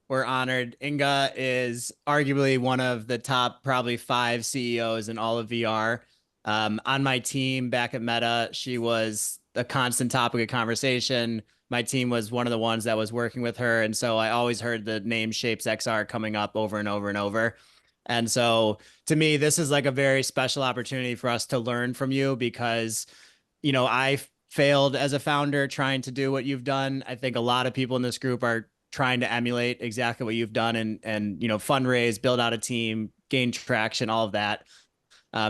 We're honored. Inga is arguably one of the top probably 5 CEOs in all of VR. On my team back at Meta, she was a constant topic of conversation. My team was one of the ones that was working with her. And so I always heard the name Shapes XR coming up over and over and over. And so to me, this is like a very special opportunity for us to learn from you because, I failed as a founder trying to do what you've done. I think a lot of people in this group are trying to emulate exactly what you've done and fundraise, build out a team, gain traction, all of that.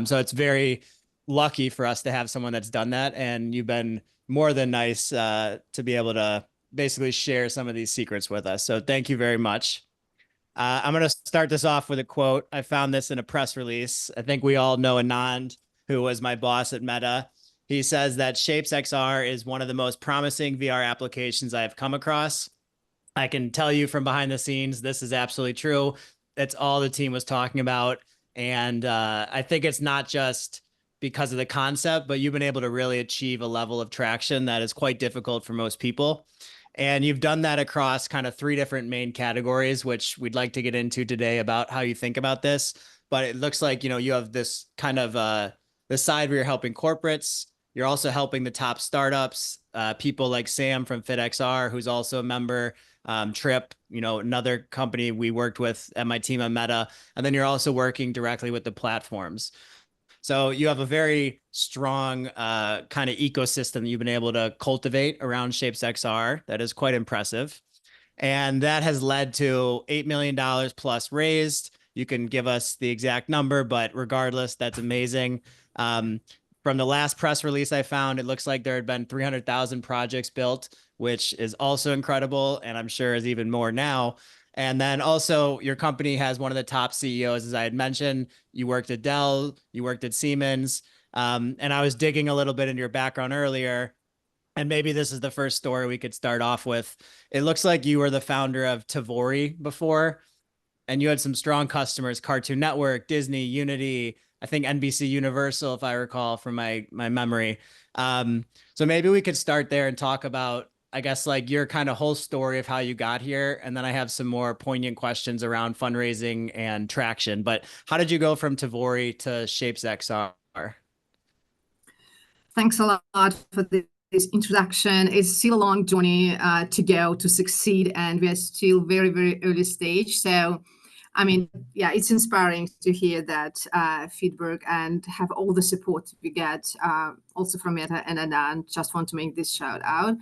So it's very lucky for us to have someone that's done that, and you've been more than nice to be able to basically share some of these secrets with us. So thank you very much. I'm going to start this off with a quote. I found this in a press release. I think we all know Anand, who was my boss at Meta. He says that Shapes XR is one of the most promising VR applications I have come across. I can tell you from behind the scenes, this is absolutely true. That's all the team was talking about. And I think it's not just because of the concept, but you've been able to really achieve a level of traction that is quite difficult for most people. And you've done that across kind of 3 different main categories, which we'd like to get into today about how you think about this. But it looks like, you have this kind of the side where you're helping corporates. You're also helping the top startups, people like Sam from FitXR, who's also a member, Trip, another company we worked with at my team on Meta. And then you're also working directly with the platforms. So you have a very strong kind of ecosystem that you've been able to cultivate around Shapes XR. That is quite impressive. And that has led to $8 million plus raised. You can give us the exact number, but regardless, that's amazing. From the last press release I found, it looks like there had been 300,000 projects built, which is also incredible, and I'm sure is even more now. And then also your company has one of the top CEOs, as I had mentioned. You worked at Dell, you worked at Siemens, and I was digging a little bit into your background earlier. And maybe this is the first story we could start off with. It looks like you were the founder of Tavori before, and you had some strong customers, Cartoon Network, Disney, Unity, I think NBC Universal, if I recall from my memory. So maybe we could start there and talk about, I guess, like your kind of whole story of how you got here. And then I have some more poignant questions around fundraising and traction. But how did you go from Tavori to Shapes XR? Thanks a lot for this introduction. It's still a long journey to go to succeed, and we are still very, very early stage. So, I mean, yeah, it's inspiring to hear that feedback and have all the support we get also from Meta and Anand. Just want to make this shout out.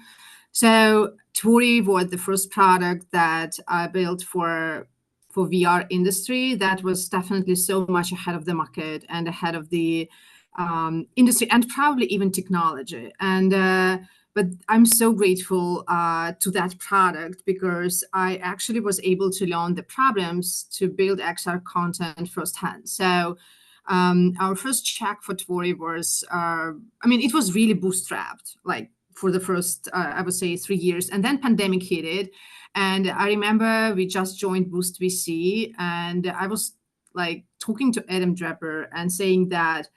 So Tavori was the first product that I built for VR industry that was definitely so much ahead of the market and ahead of the industry and probably even technology. And but I'm so grateful to that product because I actually was able to learn the problems to build XR content firsthand. So our first check for Tavori was, it was really bootstrapped, like for the first, I would say 3 years. And then pandemic hit it. And I remember we just joined Boost VC, and I was like talking to Adam Draper and saying that,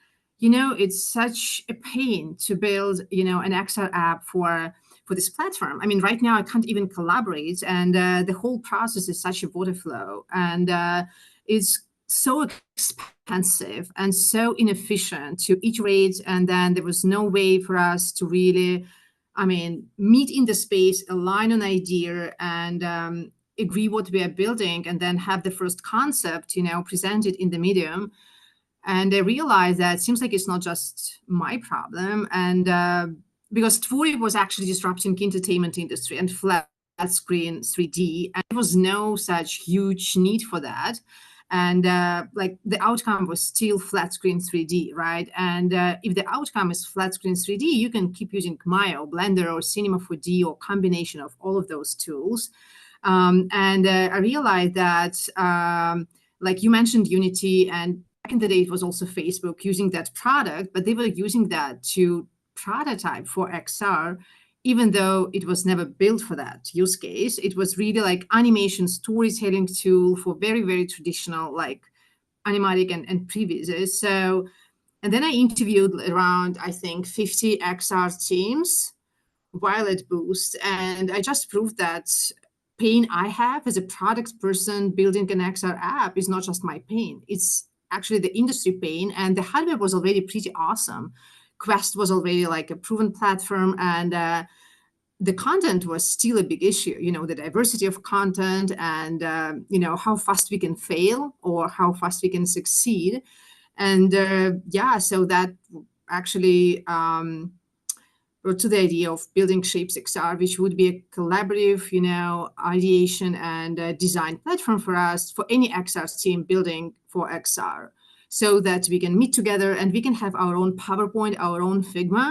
it's such a pain to build, an XR app for this platform. I mean, right now I can't even collaborate, and the whole process is such a water flow, and it's so expensive and so inefficient to iterate. And then there was no way for us to really, meet in the space, align on idea, and agree what we are building, and then have the first concept, presented in the medium. And I realized that it seems like it's not just my problem. And because Tavori was actually disrupting the entertainment industry and flat screen 3D, and there was no such huge need for that. And like the outcome was still flat screen 3D, right? And if the outcome is flat screen 3D, you can keep using Maya or Blender or Cinema 4D or combination of all of those tools. And I realized that, like you mentioned, Unity, and back in the day, it was also Facebook using that product, but they were using that to prototype for XR, even though it was never built for that use case. It was really like animation storytelling tool for very, very traditional, like animatic and previews. So, and then I interviewed around, I think, 50 XR teams while at Boost, and I just proved that pain I have as a product person building an XR app is not just my pain. It's actually the industry pain. And the hardware was already pretty awesome. Quest was already like a proven platform, and the content was still a big issue. The diversity of content, and how fast we can fail or how fast we can succeed. And so that actually brought to the idea of building Shapes XR, which would be a collaborative, ideation and design platform for us, for any XR team building for XR, so that we can meet together and we can have our own PowerPoint, our own Figma,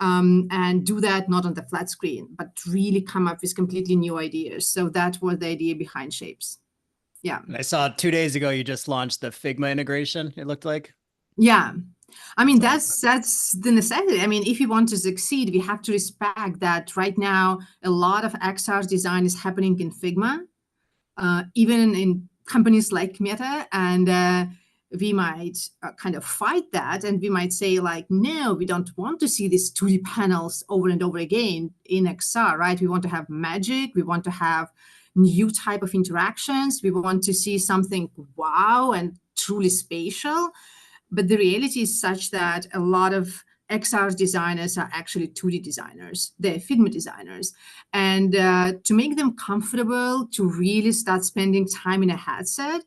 and do that not on the flat screen, but really come up with completely new ideas. So that was the idea behind Shapes. Yeah. And I saw 2 days ago you just launched the Figma integration, it looked like. Yeah. I mean, That's that's the necessity. I mean, if we want to succeed, we have to respect that right now a lot of XR design is happening in Figma, even in companies like Meta, and we might kind of fight that, and we might say like, no, we don't want to see these 2D panels over and over again in XR, right? We want to have magic. We want to have new type of interactions. We want to see something wow and truly spatial. But the reality is such that a lot of XR designers are actually 2D designers. They're Figma designers. And to make them comfortable to really start spending time in a headset,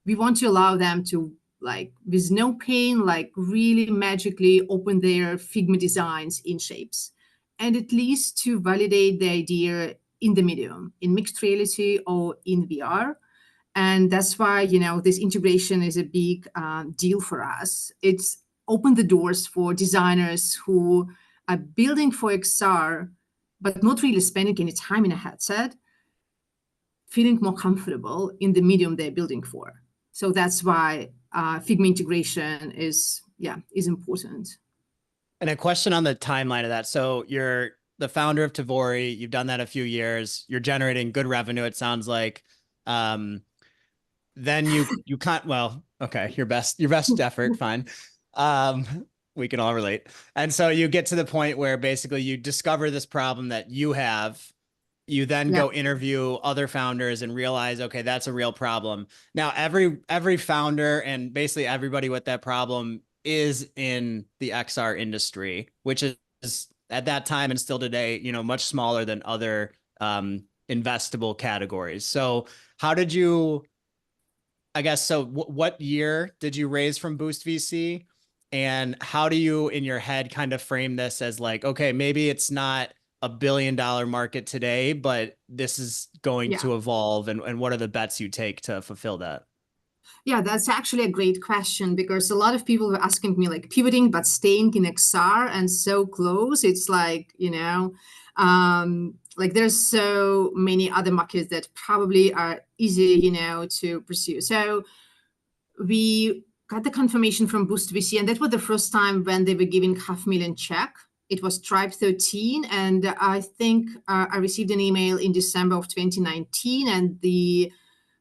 we want to allow them to, like, with no pain, like really magically open their Figma designs in Shapes. And at least to validate the idea in the medium, in mixed reality or in VR. And that's why, this integration is a big deal for us. It's opened the doors for designers who are building for XR, but not really spending any time in a headset, feeling more comfortable in the medium they're building for. So that's why Figma integration is important. And a question on the timeline of that. So you're the founder of Tavori. You've done that a few years. You're generating good revenue, it sounds like. Then you can't, well, okay, your best effort, fine. We can all relate. And so you get to the point where basically you discover this problem that you have. You then go interview other founders and realize, okay, that's a real problem. Now, every founder and basically everybody with that problem is in the XR industry, which is at that time and still today, much smaller than other investable categories. So how did you, I guess, so what year did you raise from Boost VC? And how do you, in your head, kind of frame this as like, okay, maybe it's not $1 billion market today, but this is going to evolve, and what are the bets you take to fulfill that? Yeah, that's actually a great question, because a lot of people were asking me like pivoting but staying in XR and so close. It's like, like there's so many other markets that probably are easy, to pursue. So we got the confirmation from Boost VC, and that was the first time when they were giving $500,000 check. It was Tribe 13, and I think I received an email in December of 2019, and the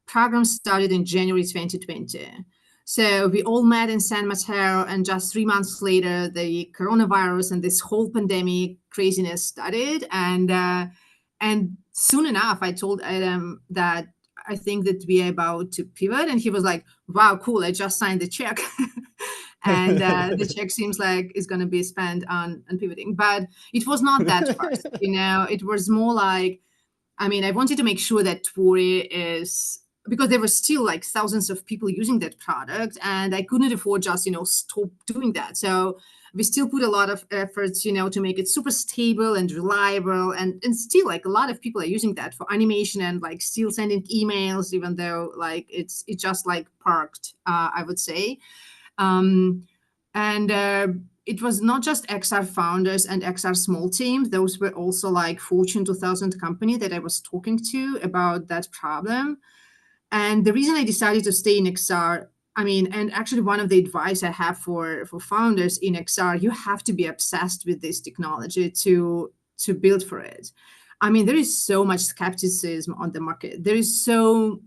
program started in January 2020. So we all met in San Mateo, and just 3 months later, the coronavirus and this whole pandemic craziness started. And soon enough, I told Adam that I think that we are about to pivot, and he was like, "Wow, cool! I just signed the check." And the check seems like it's going to be spent on pivoting. But it was not that fast, It was more like, I mean, I wanted to make sure that Tavori is, because there were still like thousands of people using that product, and I couldn't afford just, stop doing that. So we still put a lot of efforts, to make it super stable and reliable. And still, like, a lot of people are using that for animation and like still sending emails, even though like it's just like parked, I would say. It was not just XR founders and XR small teams. Those were also like Fortune 2000 company that I was talking to about that problem. And the reason I decided to stay in XR, I mean, and actually one of the advice I have for founders in XR, you have to be obsessed with this technology to build for it. I mean, there is so much skepticism on the market. There is so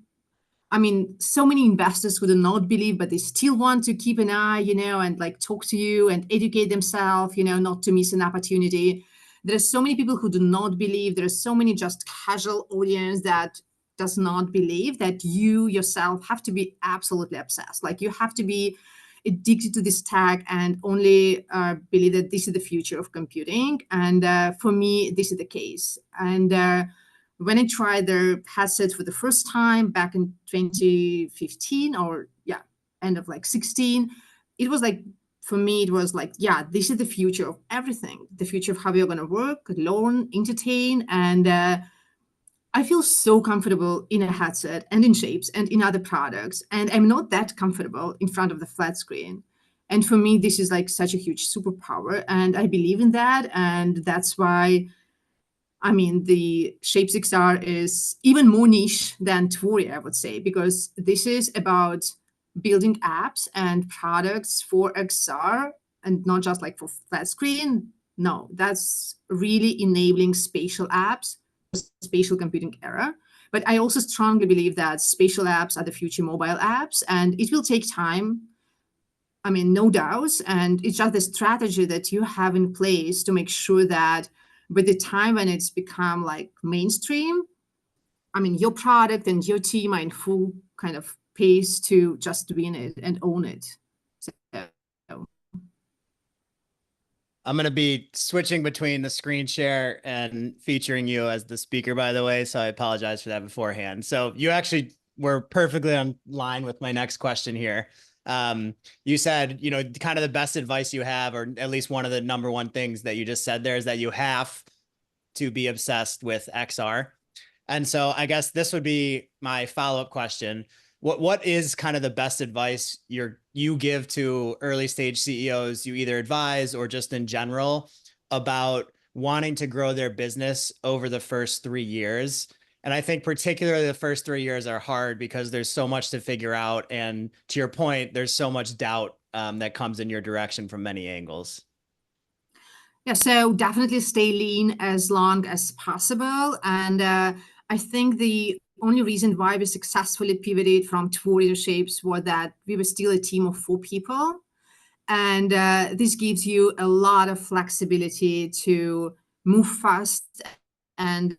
many investors who do not believe, but they still want to keep an eye, and like talk to you and educate themselves, not to miss an opportunity. there are so many people who do not believe. There are so many just casual audience that does not believe that you yourself have to be absolutely obsessed. Like you have to be addicted to this tech and only believe that this is the future of computing. And for me, this is the case. And when I tried their headset for the first time back in 2015, or yeah, end of like 16, it was like, for me, it was like, yeah, this is the future of everything, the future of how we're going to work, learn, entertain. And I feel so comfortable in a headset and in shapes and in other products. And I'm not that comfortable in front of the flat screen. And for me, this is like such a huge superpower. And I believe in that. And that's why, I mean, the Shapes XR is even more niche than Tvori, I would say, because this is about building apps and products for XR and not just like for flat screen. No, that's really enabling spatial apps, spatial computing era. But I also strongly believe that spatial apps are the future mobile apps, and it will take time. I mean, no doubts. And it's just the strategy that you have in place to make sure that by the time when it's become like mainstream, I mean, your product and your team are in full kind of pace to just win it and own it. So, I'm going to be switching between the screen share and featuring you as the speaker, by the way. So I apologize for that beforehand. So you actually were perfectly on line with my next question here. You said, you know, kind of the best advice you have, or at least one of the number one things that you just said there, is that you have to be obsessed with XR. And so I guess this would be my follow-up question. What is kind of the best advice you give to early stage CEOs you either advise or just in general about wanting to grow their business over the first 3 years? And I think particularly the first 3 years are hard because there's so much to figure out. And to your point, there's so much doubt that comes in your direction from many angles. yeah, so definitely stay lean as long as possible. And I think the only reason why we successfully pivoted from Tvori to Shapes was that we were still a team of 4 people. And this gives you a lot of flexibility to move fast. And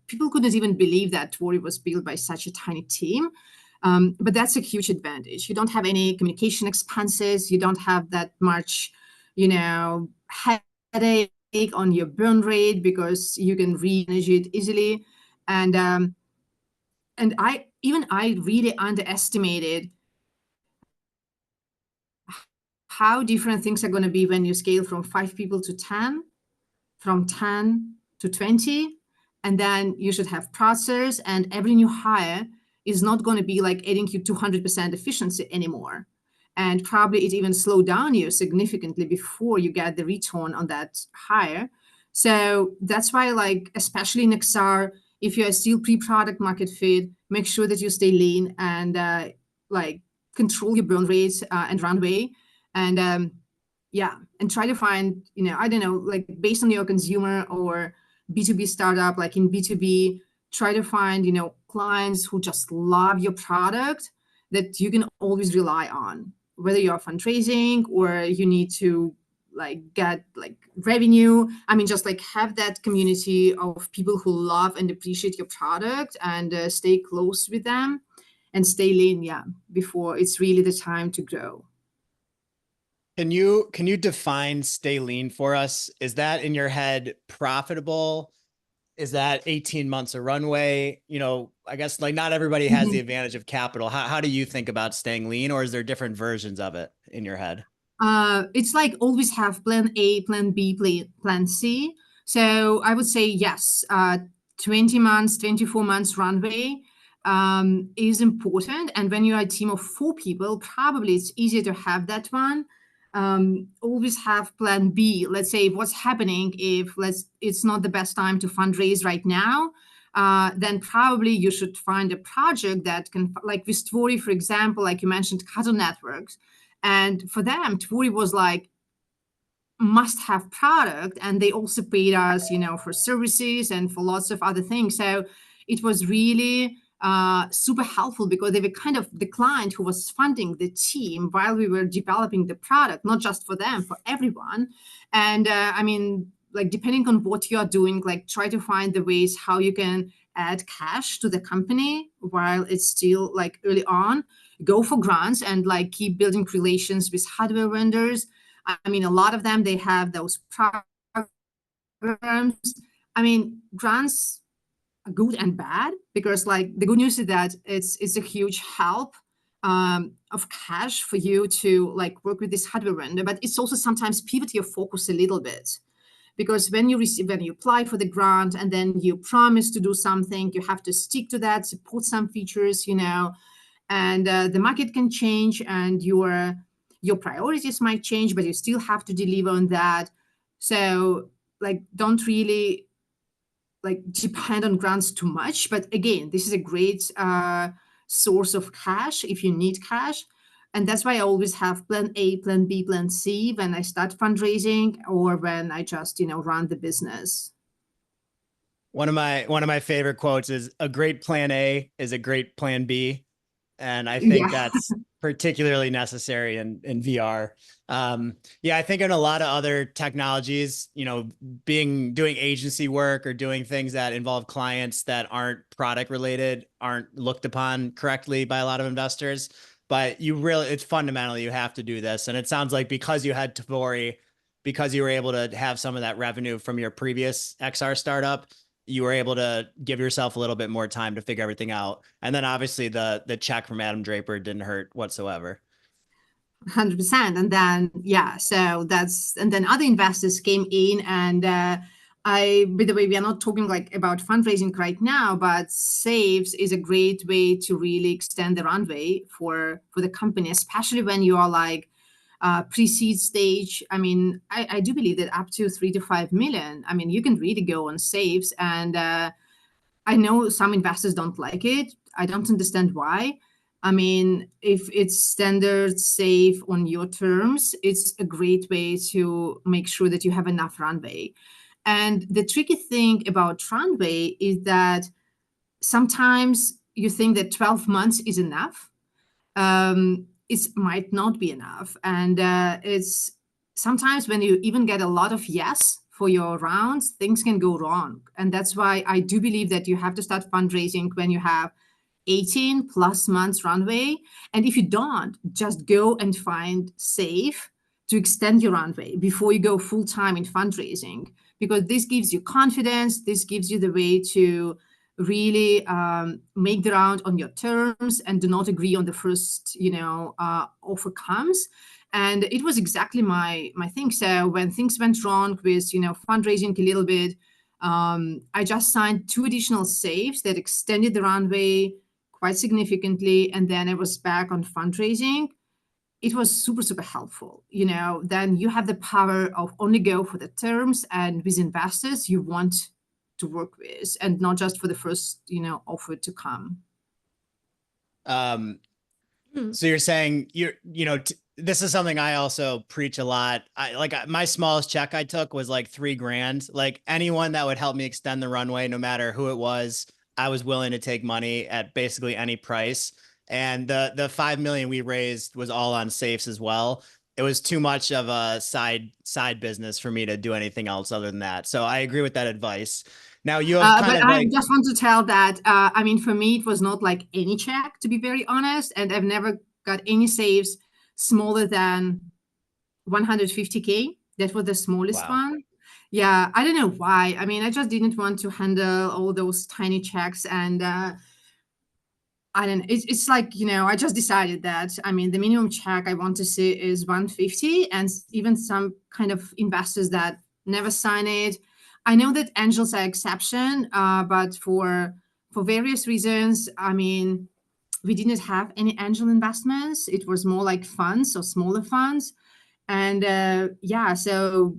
people couldn't even believe that Tvori was built by such a tiny team. But that's a huge advantage. You don't have any communication expenses. You don't have that much, you know, headache on your burn rate because you can re-manage it easily. And I really underestimated how different things are going to be when you scale from 5 people to 10, from 10 to 20, and then you should have processors, and every new hire is not going to be like adding you 200% efficiency anymore. And probably it even slow down you significantly before you get the return on that hire. So that's why, like, especially in XR, if you're still pre-product market fit, make sure that you stay lean and like control your burn rates and runway. And yeah, and try to find, you know, I don't know, like based on your consumer or B2B startup, like in B2B, try to find, you know, clients who just love your product that you can always rely on, whether you're fundraising or you need to like get like revenue. I mean, just like have that community of people who love and appreciate your product and stay close with them and stay lean, yeah, before it's really the time to grow. Can you define stay lean for us? Is that in your head profitable? Is that 18 months of runway? You know, I guess like not everybody has the advantage of capital. How do you think about staying lean, or is there different versions of it in your head? It's like always have plan A, plan B, plan C. So I would say yes, 20 months, 24 months runway is important. And when you're a team of 4 people, probably it's easier to have that one. Always have plan B. Let's say what's happening if it's not the best time to fundraise right now. Then probably you should find a project that can, like with Tvori, for example, like you mentioned, Kazoo Networks. And for them, Tvori was like must have product, and they also paid us, you know, for services and for lots of other things. So it was really super helpful because they were kind of the client who was funding the team while we were developing the product, not just for them, for everyone. And I mean, like depending on what you are doing, like try to find the ways how you can add cash to the company while it's still like early on. Go for grants and like keep building relations with hardware vendors. I mean, a lot of them, they have those programs. I mean, grants are good and bad because like the good news is that it's a huge help of cash for you to like work with this hardware vendor, but it's also sometimes pivot your focus a little bit because when you apply for the grant and then you promise to do something, you have to stick to that, support some features, and the market can change and your priorities might change, but you still have to deliver on that. So like don't really like depend on grants too much. But again, this is a great source of cash if you need cash. And that's why I always have plan A, plan B, plan C when I start fundraising or when I just, run the business. One of my favorite quotes is a great plan A is a great plan B. And I think Yeah. that's particularly necessary in VR. Yeah, I think in a lot of other technologies, doing agency work or doing things that involve clients that aren't product related aren't looked upon correctly by a lot of investors. But it's fundamentally, you have to do this. And it sounds like because you had Tavori, because you were able to have some of that revenue from your previous XR startup, you were able to give yourself a little bit more time to figure everything out. And then obviously the check from Adam Draper didn't hurt whatsoever. 100%. And then and then other investors came in, and by the way, we are not talking like about fundraising right now, but saves is a great way to really extend the runway for the company, especially when you are like pre-seed stage. I mean, I do believe that up to 3 to 5 million, I mean, you can really go on saves. And I know some investors don't like it. I don't understand why. I mean, if it's standard safe on your terms, it's a great way to make sure that you have enough runway. And the tricky thing about runway is that sometimes you think that 12 months is enough. It might not be enough. And it's sometimes when you even get a lot of yes for your rounds, things can go wrong. And that's why I do believe that you have to start fundraising when you have 18 plus months runway. And if you don't, just go and find safe to extend your runway before you go full time in fundraising, because this gives you confidence. This gives you the way to really make the round on your terms and do not agree on the first, offer comes. And it was exactly my thing. So when things went wrong with, fundraising a little bit, I just signed 2 additional saves that extended the runway quite significantly. And then I was back on fundraising. It was super, super helpful. Then you have the power of only go for the terms and with investors you want to work with, and not just for the first, offer to come. So you're saying this is something I also preach a lot. My smallest check I took was like $3,000. Like anyone that would help me extend the runway, no matter who it was, I was willing to take money at basically any price. And the 5 million we raised was all on safes as well. It was too much of a side business for me to do anything else other than that. So I agree with that advice. Now you have kind But of I like, just want to tell that, I mean, for me, it was not like any check, to be very honest. And I've never got any saves smaller than 150K. That was the smallest wow. one. Yeah, I don't know why. I mean, I just didn't want to handle all those tiny checks. And I don't know. It's like, I just decided that, I mean, the minimum check I want to see is 150. And even some kind of investors that never sign it. I know that angels are exception, but for various reasons, I mean, we didn't have any angel investments. It was more like funds or smaller funds. And so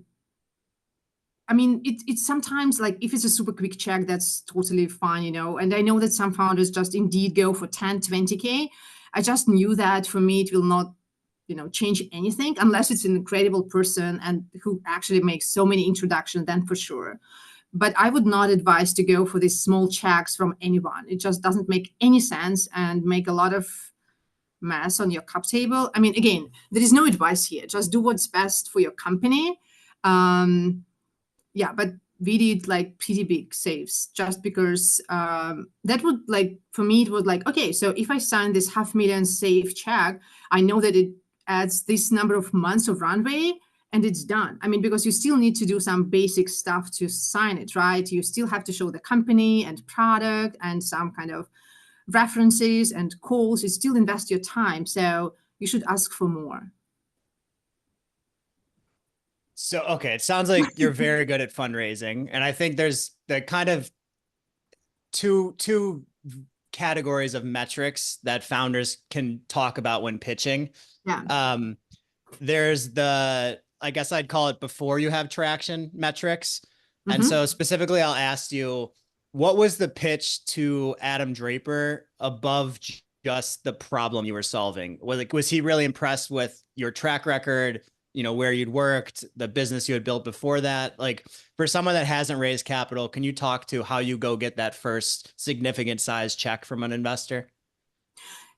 I mean, it's sometimes like if it's a super quick check, that's totally fine, And I know that some founders just indeed go for 10, 20K. I just knew that for me, it will not, change anything unless it's an incredible person and who actually makes so many introductions, then for sure. But I would not advise to go for these small checks from anyone. It just doesn't make any sense and make a lot of mess on your cap table. I mean, again, there is no advice here. Just do what's best for your company. yeah, but we did like pretty big saves just because that would like, for me, it was like, okay, so if I sign this 500,000 save check, I know that it adds this number of months of runway and it's done. I mean, because you still need to do some basic stuff to sign it, right? You still have to show the company and product and some kind of references and calls. You still invest your time. So you should ask for more. So, okay, it sounds like you're very good at fundraising, and I think there's the kind of two categories of metrics that founders can talk about when pitching. Yeah. Um, there's the, I guess I'd call it before you have traction metrics. And Mm-hmm. so specifically, I'll ask you, what was the pitch to Adam Draper above just the problem you were solving? Was he really impressed with your track record, where you'd worked, the business you had built before that? Like, for someone that hasn't raised capital, can you talk to how you go get that first significant size check from an investor?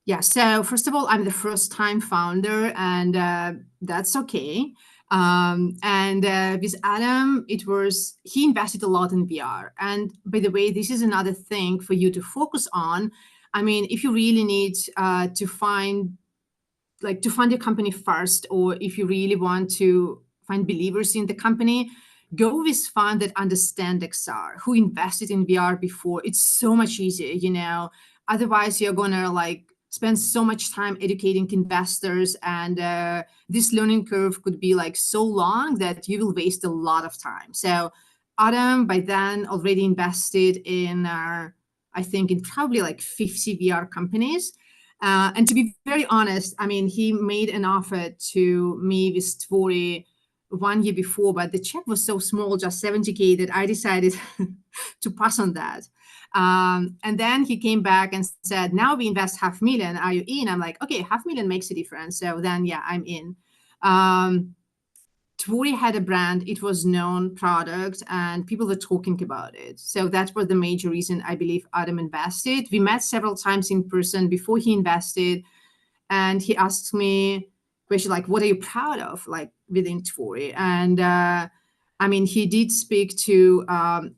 Yeah. So first of all, I'm the first time founder, and that's okay. And with Adam, he invested a lot in VR. And by the way, this is another thing for you to focus on. I mean, if you really need to fund your company first, or if you really want to find believers in the company, go with fund that understand XR, who invested in VR before. It's so much easier. Otherwise, you're gonna like spend so much time educating investors, and this learning curve could be like so long that you will waste a lot of time. So Adam by then already invested in I think in probably like 50 VR companies. And to be very honest, I mean, he made an offer to me with Tvori 1 year before, but the check was so small, just 70K, that I decided to pass on that. And then he came back and said, now we invest 500,000. Are you in? I'm like, okay, 500,000 makes a difference. So then, yeah, I'm in. Tvori had a brand, it was known product, and people were talking about it. So that was the major reason I believe Adam invested. We met several times in person before he invested, and he asked me question like, "What are you proud of, like within Tvori?" And I mean, he did speak to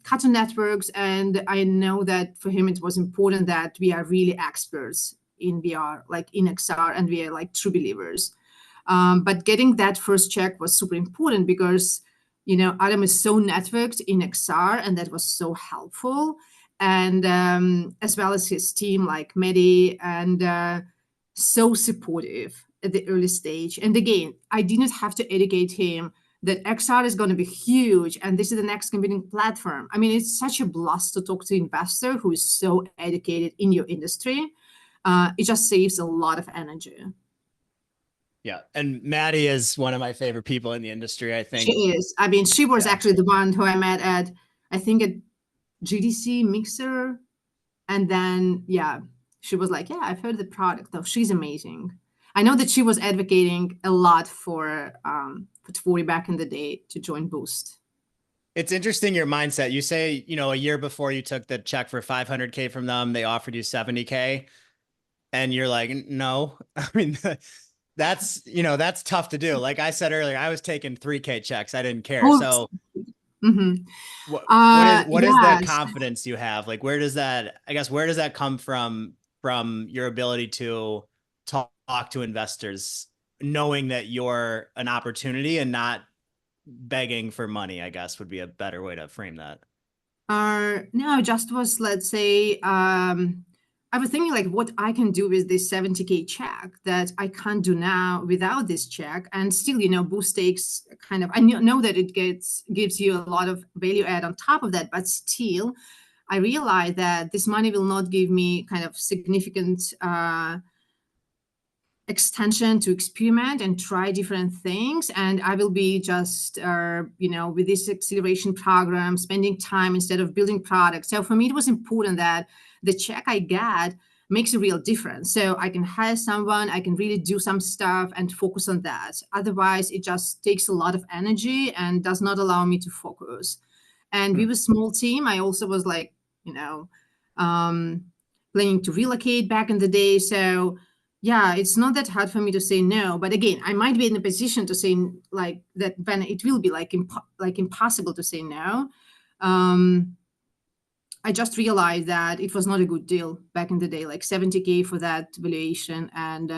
Cartoon Networks, and I know that for him it was important that we are really experts in VR, like in XR, and we are like true believers. But getting that first check was super important because, Adam is so networked in XR, and that was so helpful. And as well as his team, like Mehdi, and so supportive at the early stage. And again, I didn't have to educate him that XR is going to be huge and this is the next computing platform. I mean, it's such a blast to talk to an investor who is so educated in your industry. It just saves a lot of energy. Yeah. And Maddie is one of my favorite people in the industry, I She think. is. I mean, she was Yeah. actually the one who I met at, I think, at GDC Mixer. And then, yeah, she was like, yeah, I've heard the product, though. She's amazing. I know that she was advocating a lot for Tvori back in the day to join Boost. It's interesting your mindset. You say, a year before you took the check for 500K from them, they offered you 70K. And you're like, no. I mean, that's tough to do. Like I said earlier, I was taking 3K checks. I didn't care. Oh, So mm-hmm. what is the Yes. confidence you have? Like, where does that come from your ability to talk to investors, knowing that you're an opportunity and not begging for money, I guess would be a better way to frame that. No, just was, let's say, I was thinking like what I can do with this 70K check that I can't do now without this check. And still, Boost takes kind of, I know that it gives you a lot of value add on top of that, but still, I realize that this money will not give me kind of significant extension to experiment and try different things, and I will be just with this acceleration program spending time instead of building products. So for me it was important that the check I get makes a real difference, so I can hire someone, I can really do some stuff and focus on that. Otherwise it just takes a lot of energy and does not allow me to focus. And we were a small team. I also was like, um planning to relocate back in the day, so yeah, it's not that hard for me to say no. But again, I might be in a position to say like that when it will be like impossible to say no. Um, I just realized that it was not a good deal back in the day, like 70K for that valuation, and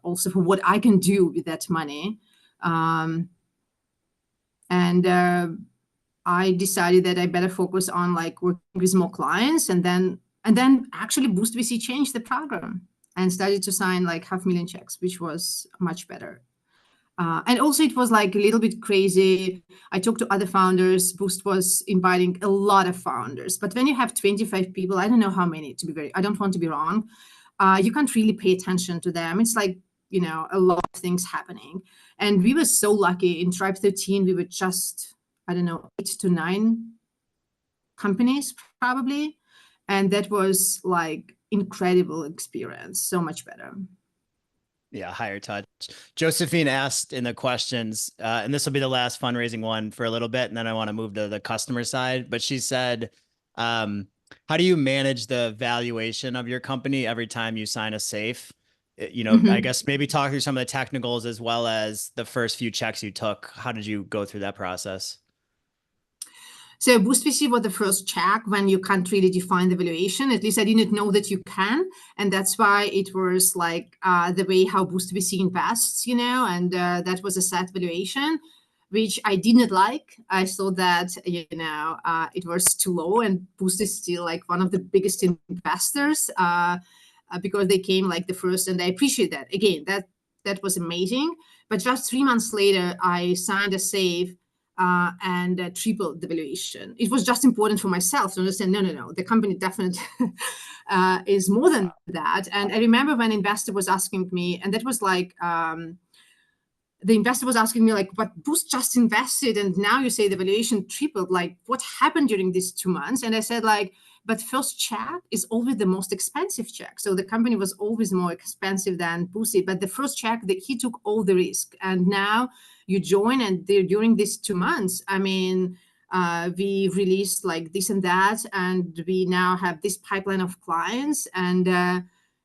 also for what I can do with that money. Um, and I decided that I better focus on like working with more clients, and then actually Boost VC changed the program and started to sign like 500,000 checks, which was much better. And also, it was like a little bit crazy. I talked to other founders. Boost was inviting a lot of founders, but when you have 25 people, I don't know how many. To be very, I don't want to be wrong. You can't really pay attention to them. It's like a lot of things happening, and we were so lucky in Tribe 13. We were just, I don't know, 8 to 9 companies probably, and that was like incredible experience. So much better. Yeah, higher touch. Josephine asked in the questions, and this will be the last fundraising one for a little bit, and then I want to move to the customer side. But she said, how do you manage the valuation of your company every time you sign a safe? I Mhm. guess maybe talk through some of the technicals as well as the first few checks you took. How did you go through that process? So Boost VC was the first check when you can't really define the valuation. At least I didn't know that you can, and that's why it was like the way how Boost VC invests, and that was a set valuation, which I did not like. I thought that it was too low, and Boost is still like one of the biggest investors because they came like the first, and I appreciate that. Again, that was amazing. But just 3 months later, I signed a save and tripled the valuation. It was just important for myself to understand, no, no, no, the company definitely is more than that. And I remember when investor was asking me, and that was like, the investor was asking me like, but Boost just invested and now you say the valuation tripled, like what happened during these 2 months? And I said like, but first check is always the most expensive check. So the company was always more expensive than Boosted, but the first check that he took all the risk. And now you join, and during these 2 months, I mean, we released like this and that, and we now have this pipeline of clients. And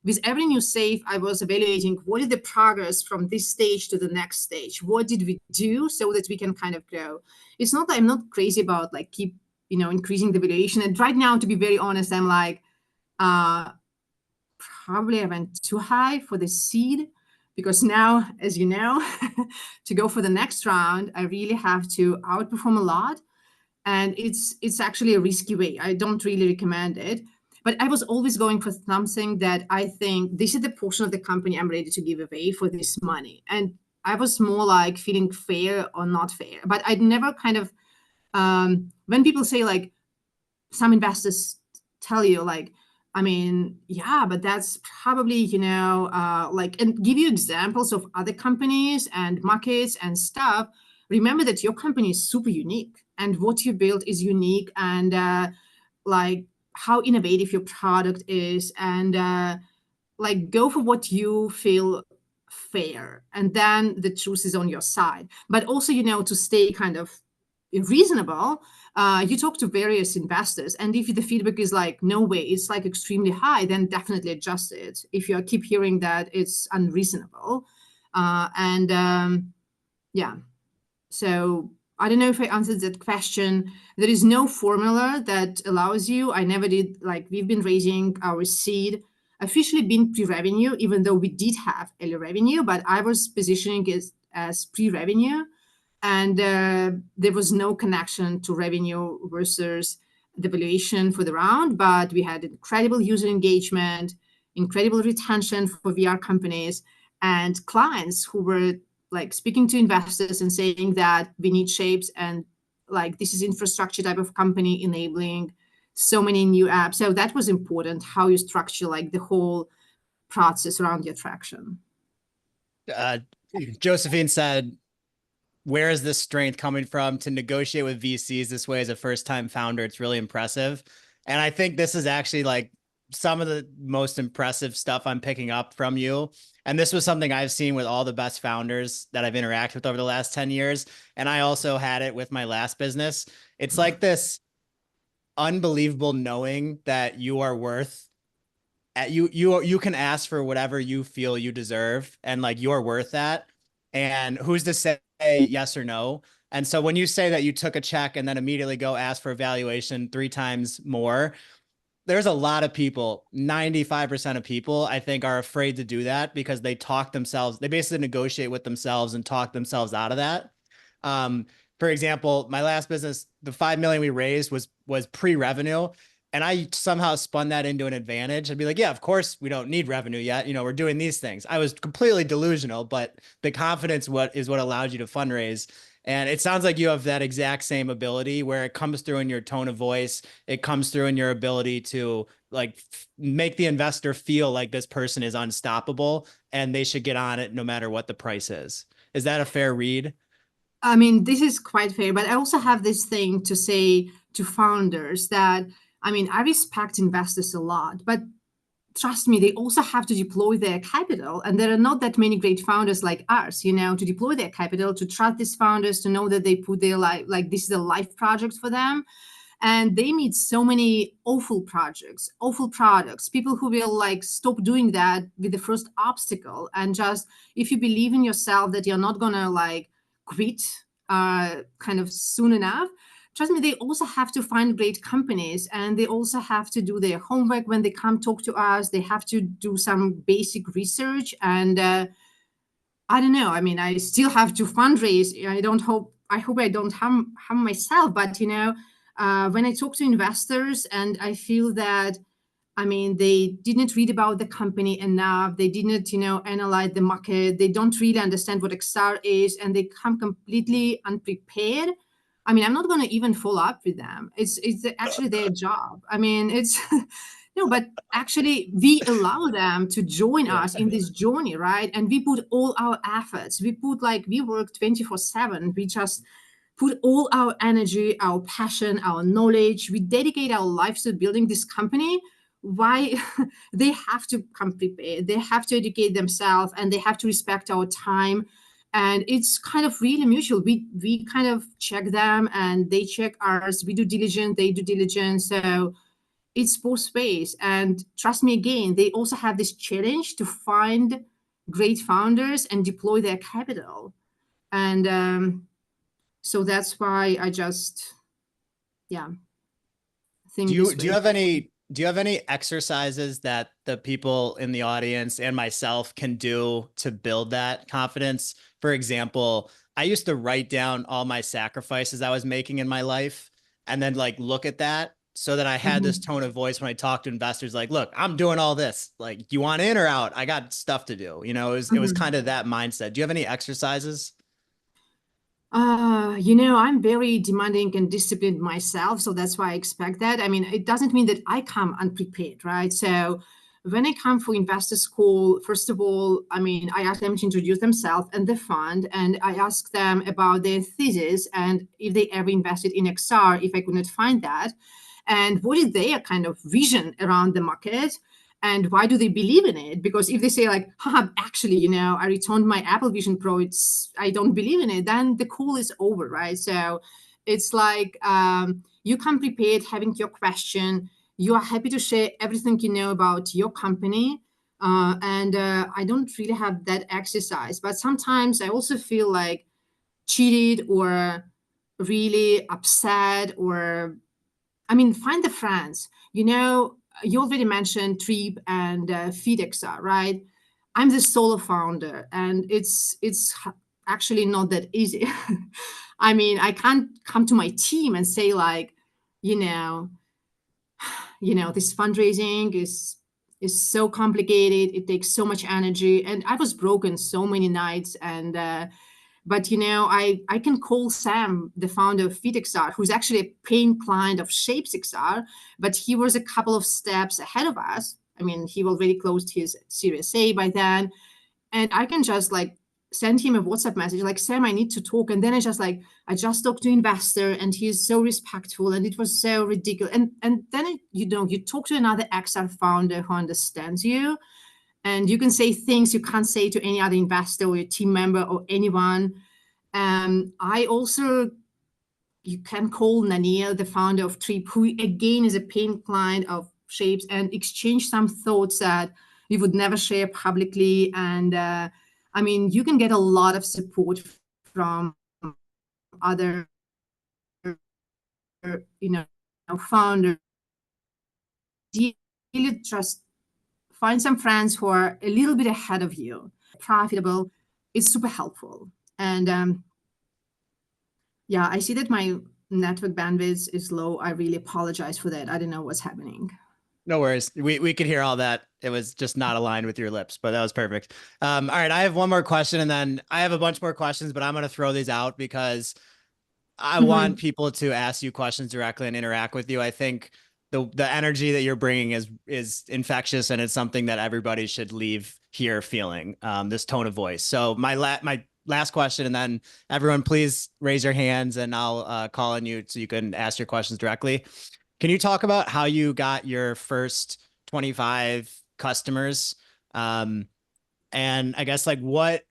with every new save, I was evaluating what is the progress from this stage to the next stage. What did we do so that we can kind of grow? It's not that I'm not crazy about like keep increasing the valuation. And right now, to be very honest, I'm like, uh, probably I went too high for the seed, because now, as you know, to go for the next round, I really have to outperform a lot, and it's actually a risky way. I don't really recommend it. But I was always going for something that I think this is the portion of the company I'm ready to give away for this money. And I was more like feeling fair or not fair. But I'd never kind of when people say like, some investors tell you like, I mean, yeah, but that's probably like, and give you examples of other companies and markets and stuff. Remember that your company is super unique, and what you build is unique, and like how innovative your product is, and like go for what you feel fair, and then the truth is on your side. But also, to stay kind of reasonable. You talk to various investors, and if the feedback is like, no way, it's like extremely high, then definitely adjust it. If you keep hearing that it's unreasonable, and yeah, so I don't know if I answered that question. There is no formula that allows you. I never did. Like, we've been raising our seed, officially been pre-revenue, even though we did have early revenue, but I was positioning it as pre-revenue, and there was no connection to revenue versus the valuation for the round. But we had incredible user engagement, incredible retention for VR companies, and clients who were like speaking to investors and saying that we need shapes, and like this is infrastructure type of company enabling so many new apps. So that was important, how you structure like the whole process around the attraction. Uh, Josephine said, where is this strength coming from to negotiate with VCs this way as a first time founder? It's really impressive. And I think this is actually like some of the most impressive stuff I'm picking up from you. And this was something I've seen with all the best founders that I've interacted with over the last 10 years. And I also had it with my last business. It's like this unbelievable knowing that you are worth you can ask for whatever you feel you deserve, and like you're worth that. And who's to say yes or no? And so when you say that you took a check and then immediately go ask for a valuation 3 times more, there's a lot of people, 95% of people, I think, are afraid to do that because they basically negotiate with themselves and talk themselves out of that. Um, for example, my last business, the 5 million we raised was pre-revenue. And I somehow spun that into an advantage. I'd be like, yeah, of course we don't need revenue yet. We're doing these things. I was completely delusional, but the confidence what allowed you to fundraise. And it sounds like you have that exact same ability where it comes through in your tone of voice. It comes through in your ability to like make the investor feel like this person is unstoppable and they should get on it no matter what the price is. Is that a fair read? I mean, this is quite fair, but I also have this thing to say to founders that, I mean, I respect investors a lot, but trust me, they also have to deploy their capital. And there are not that many great founders like us, to deploy their capital, to trust these founders, to know that they put their life, like this is a life project for them. And they meet so many awful projects, awful products, people who will like stop doing that with the first obstacle. And just if you believe in yourself that you're not gonna like quit kind of soon enough, trust me, they also have to find great companies, and they also have to do their homework when they come talk to us. They have to do some basic research. And I don't know. I mean, I still have to fundraise. I hope I don't harm myself. But when I talk to investors, and I feel that, I mean, they didn't read about the company enough. They didn't, analyze the market. They don't really understand what XR is, and they come completely unprepared. I mean, I'm not going to even follow up with them. It's actually their job. I mean, it's no, but actually, we allow them to join Yeah. us in this journey, right? And we put all our efforts. We work 24/7. We just put all our energy, our passion, our knowledge. We dedicate our lives to building this company. Why they have to come prepared? They have to educate themselves, and they have to respect our time. And it's kind of really mutual. We kind of check them, and they check ours. We do diligence, they do diligence. So it's both ways. And trust me, again, they also have this challenge to find great founders and deploy their capital. And so that's why I just, yeah, Do think you this do you way. have any exercises that the people in the audience and myself can do to build that confidence? For example, I used to write down all my sacrifices I was making in my life and then like look at that so that I had this Mhm. tone of voice when I talk to investors like, look, I'm doing all this. Like, you want in or out? I got stuff to do. It was Mhm. kind of that mindset. Do you have any exercises? I'm very demanding and disciplined myself, so that's why I expect that. I mean, it doesn't mean that I come unprepared, right? So when I come for investor school, first of all, I mean, I ask them to introduce themselves and the fund, and I ask them about their thesis and if they ever invested in XR, if I could not find that, and what is their kind of vision around the market, and why do they believe in it? Because if they say like, haha, actually, I returned my Apple Vision Pro, I don't believe in it, then the call is over, right? So it's like, you come prepared, having your question, you are happy to share everything you know about your company. And I don't really have that exercise, but sometimes I also feel like cheated or really upset, or I mean, find the friends. You already mentioned Trip and FeedXR, right? I'm the solo founder, and it's actually not that easy. I mean, I can't come to my team and say like, you know, this fundraising is so complicated. It takes so much energy, and I was broken so many nights, and but I can call Sam, the founder of FeedXR, who's actually a paying client of ShapesXR, but he was a couple of steps ahead of us. I mean, he already closed his Series A by then, and I can just like send him a WhatsApp message like, Sam, I need to talk. And then I just talked to investor, and he's so respectful, and it was so ridiculous. And then you talk to another XR founder who understands you, and you can say things you can't say to any other investor or your team member or anyone. I also, you can call Nania, the founder of Trip, who again is a paying client of shapes and exchange some thoughts that we would never share publicly. And I mean, you can get a lot of support from other, you know, founders. Really just find some friends who are a little bit ahead of you, profitable. It's super helpful. And yeah, I see that my network bandwidth is low. I really apologize for that. I don't know what's happening. No worries. We could hear all that. It was just not aligned with your lips, but that was perfect. All right, I have one more question, and then I have a bunch more questions, but I'm going to throw these out because I want Mhm. people to ask you questions directly and interact with you. I think the energy that you're bringing is infectious, and it's something that everybody should leave here feeling. This tone of voice. So my last question, and then everyone, please raise your hands, and I'll call on you so you can ask your questions directly. Can you talk about how you got your first 25 customers? Um, and I guess like what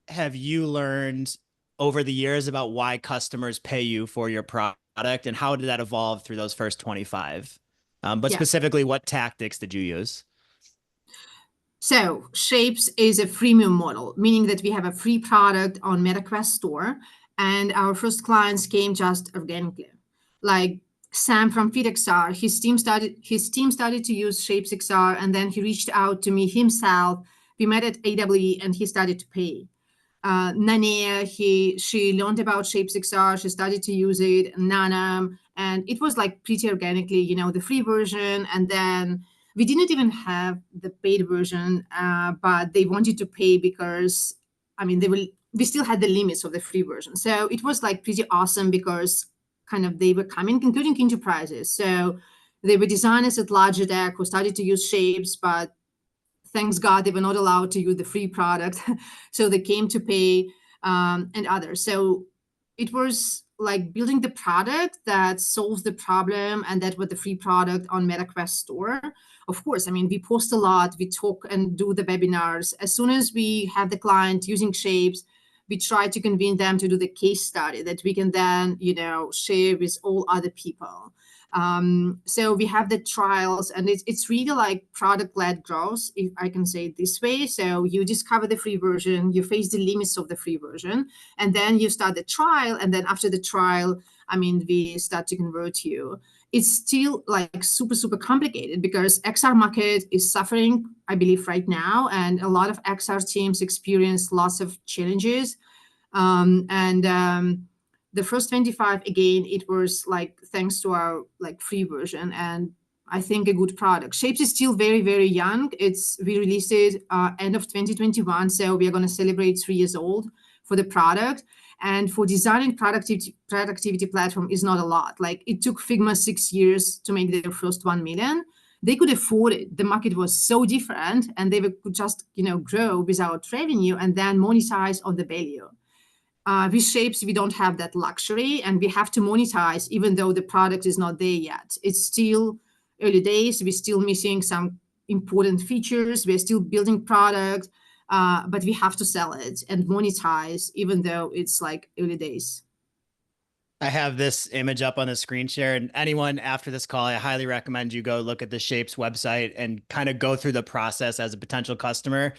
have you learned over the years about why customers pay you for your product, and how did that evolve through those first 25? But Yeah. specifically, what tactics did you use? So Shapes is a freemium model, meaning that we have a free product on MetaQuest store, and our first clients came just organically. Like Sam from FeedXR, his team started to use Shapes XR, and then he reached out to me himself. We met at AWE, and he started to pay. Nanea, she learned about Shape6R, she started to use it, Nanam, and it was like pretty organically, the free version. And then we didn't even have the paid version, but they wanted to pay because, I mean, we still had the limits of the free version. So it was like pretty awesome because kind of they were coming, including enterprises. So they were designers at larger deck who started to use shapes, but thanks God they were not allowed to use the free product. So they came to pay, and others. So it was like building the product that solves the problem, and that was the free product on MetaQuest store. Of course, I mean, we post a lot, we talk and do the webinars. As soon as we have the client using shapes, we try to convince them to do the case study that we can then, share with all other people. So we have the trials, and it's really like product-led growth, if I can say it this way. So you discover the free version, you face the limits of the free version, and then you start the trial. And then after the trial, I mean, we start to convert you. It's still like super, super complicated because XR market is suffering, I believe, right now. And a lot of XR teams experience lots of challenges. And the first 25, again, it was like thanks to our like free version, and I think a good product. Shapes is still very, very young. We released it end of 2021, so we are going to celebrate 3 years old for the product. And for designing productivity platform is not a lot. Like it took Figma 6 years to make their first 1 million. They could afford it. The market was so different, and they could just grow without revenue and then monetize on the value. With shapes, we don't have that luxury, and we have to monetize even though the product is not there yet. It's still early days. We're still missing some important features. We're still building product, but we have to sell it and monetize even though it's like early days. I have this image up on the screen share, and anyone after this call, I highly recommend you go look at the Shapes website and kind of go through the process as a potential customer.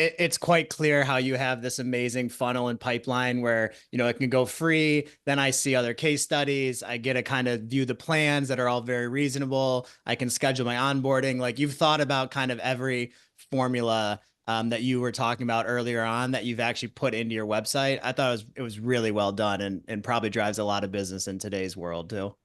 It's quite clear how you have this amazing funnel and pipeline where, it can go free. Then I see other case studies. I get to kind of view the plans that are all very reasonable. I can schedule my onboarding. Like you've thought about kind of every formula that you were talking about earlier on that you've actually put into your website. I thought it was really well done, and probably drives a lot of business in today's world too.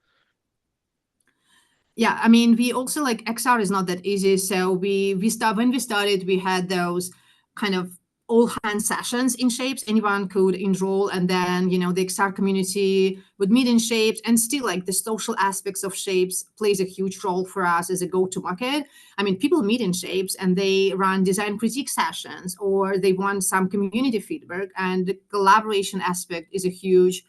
Yeah, I mean, we also like XR is not that easy. So we start when we started, we had those kind of all hands sessions in shapes. Anyone could enroll, and then the XR community would meet in shapes, and still like the social aspects of shapes plays a huge role for us as a go-to market. I mean, people meet in shapes and they run design critique sessions, or they want some community feedback, and the collaboration aspect is a huge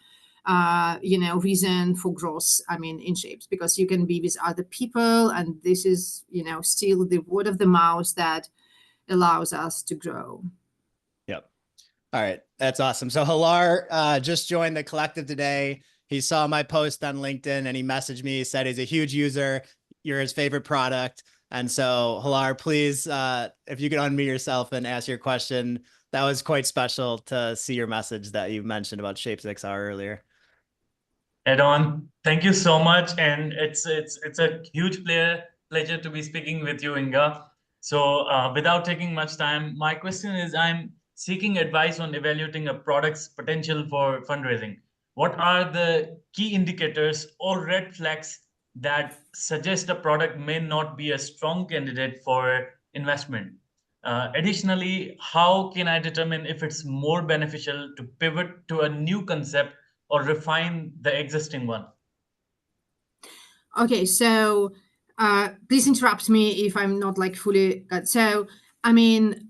reason for growth. I mean, in shapes, because you can be with other people, and this is, still the word of the mouth that allows us to grow. Yep. All right. That's awesome. So Halar just joined the collective today. He saw my post on LinkedIn and he messaged me, said he's a huge user. you're his favorite product. And so, Hilar, please, if you could unmute yourself and ask your question. That was quite special to see your message that you mentioned about Shapes XR earlier. Ed on. Thank you so much, and it's a huge pleasure to be speaking with you, Inga. So, without taking much time, my question is: I'm seeking advice on evaluating a product's potential for fundraising. What are the key indicators or red flags that suggest a product may not be a strong candidate for investment? Additionally, how can I determine if it's more beneficial to pivot to a new concept or refine the existing one? Okay, so please interrupt me if I'm not like fully got. So, I mean,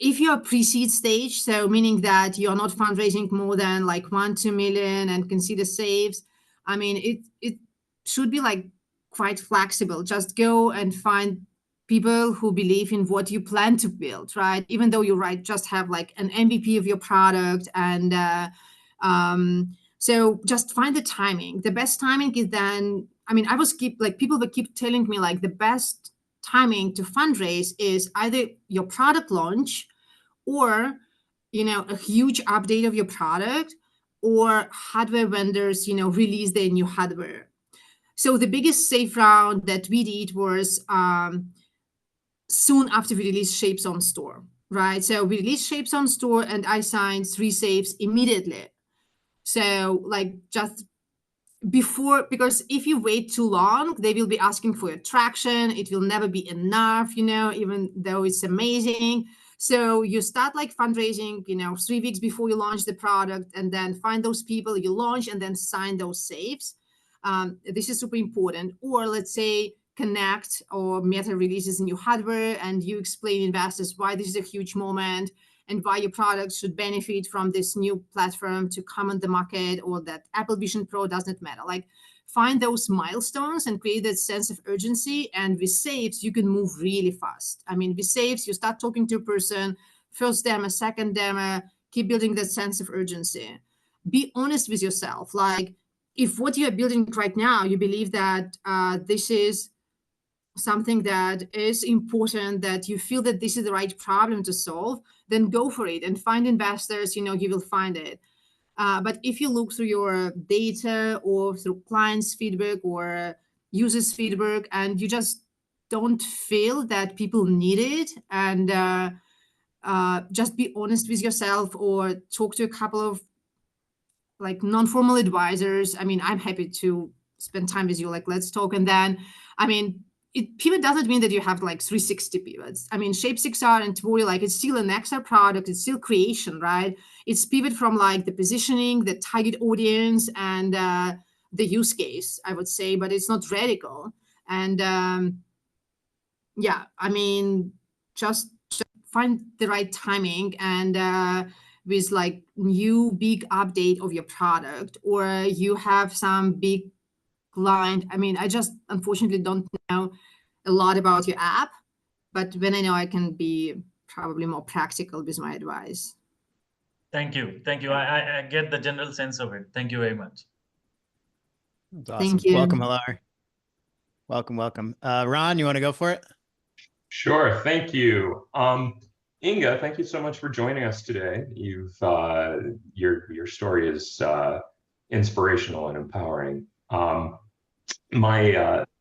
if you're pre-seed stage, so meaning that you're not fundraising more than like 1-2 million and consider saves, I mean, it should be like quite flexible. Just go and find people who believe in what you plan to build, right? Even though you just have like an MVP of your product and so just find the timing. The best timing is then, I mean, people would keep telling me like the best timing to fundraise is either your product launch or, a huge update of your product, or hardware vendors, release their new hardware. So the biggest safe round that we did was soon after we released Shapes on Store, right? So we released Shapes on Store and I signed 3 saves immediately. So like just before, because if you wait too long, they will be asking for attraction. It will never be enough, even though it's amazing. So you start like fundraising, 3 weeks before you launch the product, and then find those people you launch and then sign those saves. This is super important. Or let's say Connect or Meta releases new hardware and you explain investors why this is a huge moment and why your product should benefit from this new platform to come on the market, or that Apple Vision Pro doesn't matter. Like find those milestones and create that sense of urgency. And with saves, you can move really fast. I mean, with saves, you start talking to a person, first demo, second demo, keep building that sense of urgency. Be honest with yourself. Like if what you are building right now, you believe that this is something that is important, that you feel that this is the right problem to solve, then go for it and find investors, you will find it. But if you look through your data or through clients' feedback or users' feedback and you just don't feel that people need it, and just be honest with yourself or talk to a couple of like non-formal advisors. I mean, I'm happy to spend time with you. Like, let's talk. And then, I mean, pivot doesn't mean that you have like 360 pivots. I mean, Shapes XR and Tvori, like it's still an XR product. It's still creation, right? It's pivot from like the positioning, the target audience, and the use case, I would say, but it's not radical. And yeah, I mean, just find the right timing and with like new big update of your product, or you have some big client. I mean, I just unfortunately don't know a lot about your app, but when I know, I can be probably more practical with my advice. Thank you. Thank you. I get the general sense of it. Thank you very much. That's awesome. Thank you. Welcome, Hilar. Welcome. Ron, you want to go for it? Sure. Thank you. Inga, thank you so much for joining us today. Your story is inspirational and empowering.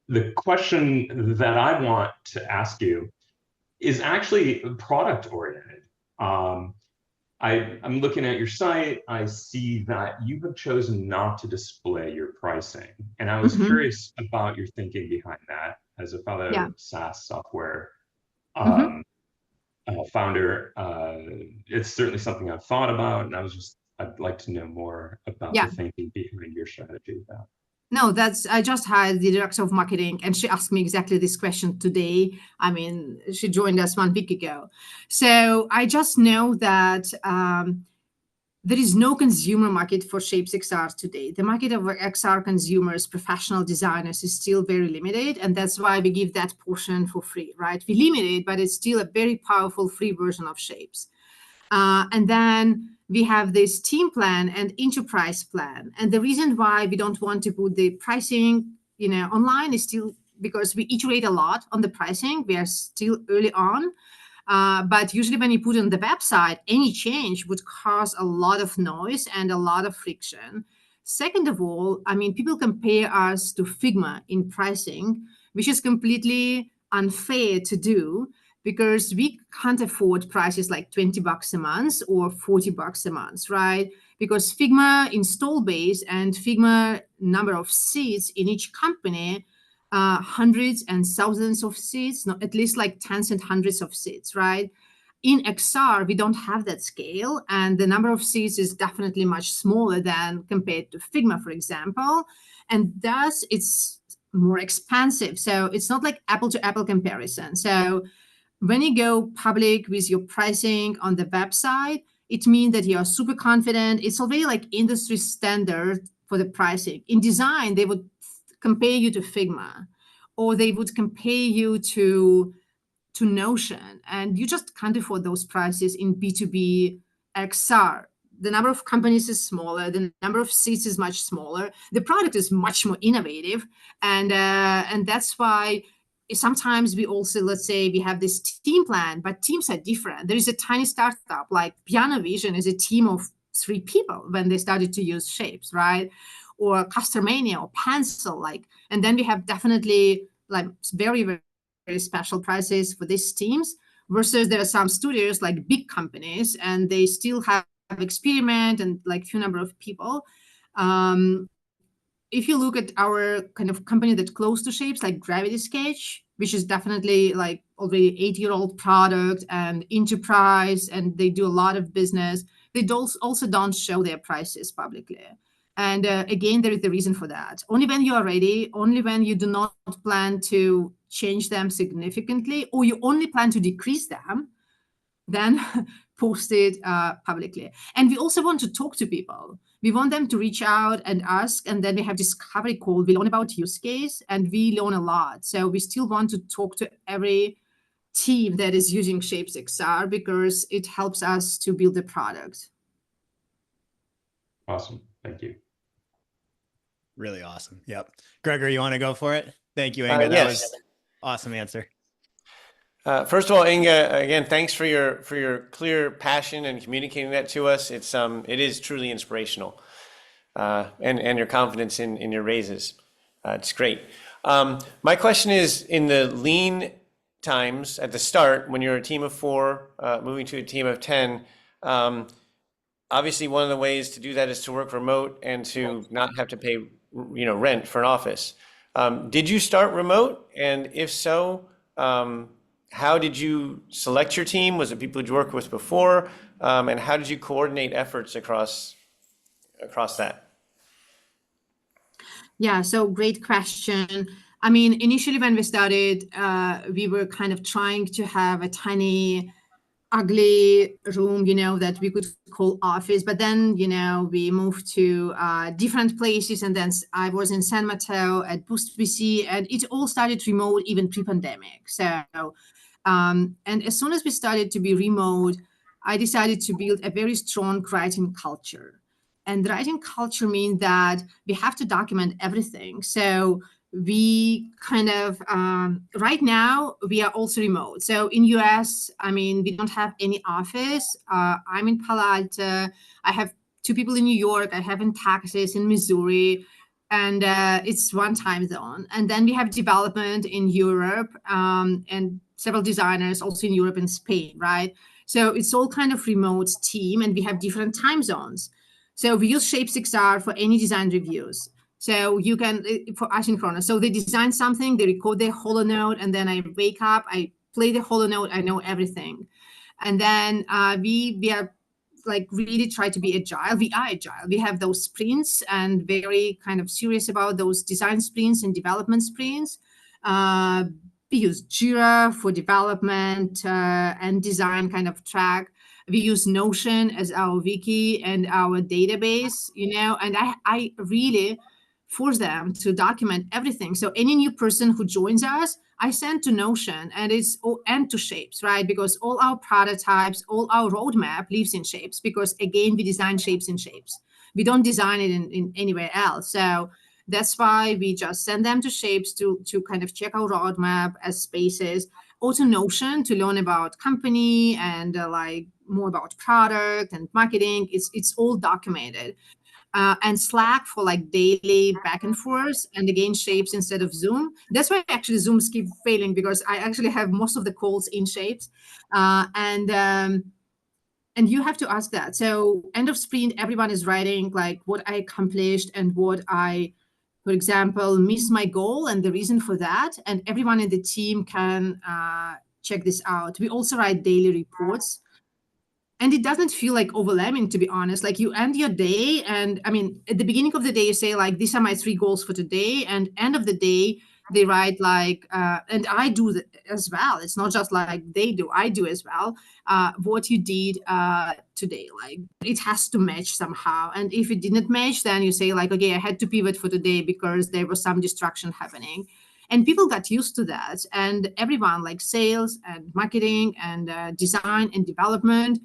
The question that I want to ask you is actually product oriented. I'm looking at your site. I see that you have chosen not to display your pricing, and I was curious about your thinking behind that. As a fellow SaaS software founder, it's certainly something I've thought about, and I'd like to know more about the thinking behind your strategy with that. No, I just had the director of marketing and she asked me exactly this question today. I mean, she joined us 1 week ago. So I just know that there is no consumer market for Shapes XR today. The market of XR consumers, professional designers, is still very limited. And that's why we give that portion for free, right? We limit it, but it's still a very powerful free version of Shapes. And then we have this team plan and enterprise plan. And the reason why we don't want to put the pricing, online is still because we iterate a lot on the pricing. We are still early on. But usually when you put it on the website, any change would cause a lot of noise and a lot of friction. Second of all, I mean, people compare us to Figma in pricing, which is completely unfair to do because we can't afford prices like $20 a month or $40 a month, right? Because Figma install base and Figma number of seats in each company, hundreds and thousands of seats, no, at least like tens and hundreds of seats, right? In XR, we don't have that scale, and the number of seats is definitely much smaller than compared to Figma, for example, and thus it's more expensive. So it's not like apple-to-apple comparison. So when you go public with your pricing on the website, it means that you are super confident. It's already like industry standard for the pricing. In design, they would compare you to Figma, or they would compare you to Notion, and you just can't afford those prices in B2B XR. The number of companies is smaller, the number of seats is much smaller, the product is much more innovative, and that's why sometimes we also, let's say we have this team plan, but teams are different. There is a tiny startup like Piano Vision is a team of 3 people when they started to use shapes, right? Or Custermania or Pencil, like, and then we have definitely like very, very special prices for these teams, versus there are some studios like big companies and they still have experiment and like few number of people. If you look at our kind of company that's close to shapes like Gravity Sketch, which is definitely like already 8-year-old product and enterprise, and they do a lot of business, they also don't show their prices publicly. And again, there is the reason for that. Only when you are ready, only when you do not plan to change them significantly, or you only plan to decrease them, then post it publicly. And we also want to talk to people. We want them to reach out and ask, and then we have discovery call. We learn about use case, and we learn a lot. So we still want to talk to every team that is using Shapes XR because it helps us to build the product. Awesome. Thank you. Really awesome. Yep. Gregor, you want to go for it? Thank you, Inga. That Yes. was awesome answer. First of all, Inga, again, thanks for your clear passion and communicating that to us. It is truly inspirational, and your confidence in your raises. It's great. My question is, in the lean times at the start, when you're a team of 4, moving to a team of 10, obviously one of the ways to do that is to work remote and to not have to pay, rent for an office. Did you start remote? And if so, how did you select your team? Was it people you'd worked with before? And how did you coordinate efforts across that? Yeah, so great question. I mean, initially when we started, we were kind of trying to have a tiny, ugly room, that we could call office. But then, we moved to different places. And then I was in San Mateo at Boost VC, and it all started remote even pre-pandemic. So, and as soon as we started to be remote, I decided to build a very strong writing culture. And writing culture means that we have to document everything. So we kind of, right now, we are also remote. So in US, I mean, we don't have any office. I'm in Palo Alto. I have 2 people in New York. I have in Texas, in Missouri, and it's one time zone. And then we have development in Europe, and several designers also in Europe and Spain, right? So it's all kind of remote team, and we have different time zones. So we use Shapes XR for any design reviews. So you can, for asynchronous. So they design something, they record their holo note, and then I wake up, I play the holo note, I know everything. And then we are like really try to be agile. We are agile. We have those sprints and very kind of serious about those design sprints and development sprints. We use Jira for development and design kind of track. We use Notion as our wiki and our database, and I really force them to document everything. So any new person who joins us, I send to Notion and to Shapes, right? Because all our prototypes, all our roadmap lives in Shapes, because again, we design Shapes in Shapes. We don't design it in anywhere else. So That's why we just send them to Shapes to kind of check our roadmap as spaces. Also Notion to learn about company and like more about product and marketing. It's all documented. And Slack for like daily back and forth, and again Shapes instead of Zoom. That's why actually Zooms keep failing, because I actually have most of the calls in Shapes, and you have to ask that. So end of sprint, everyone is writing like what I accomplished and what I, for example, missed my goal and the reason for that, and everyone in the team can check this out. We also write daily reports. And it doesn't feel like overwhelming, to be honest. Like you end your day, and I mean, at the beginning of the day, you say like, these are my 3 goals for today. And end of the day, they write like, and I do that as well. It's not just like they do, I do as well. What you did today, like it has to match somehow. And if it didn't match, then you say like, okay, I had to pivot for today because there was some distraction happening. And people got used to that. And everyone, like sales and marketing and design and development,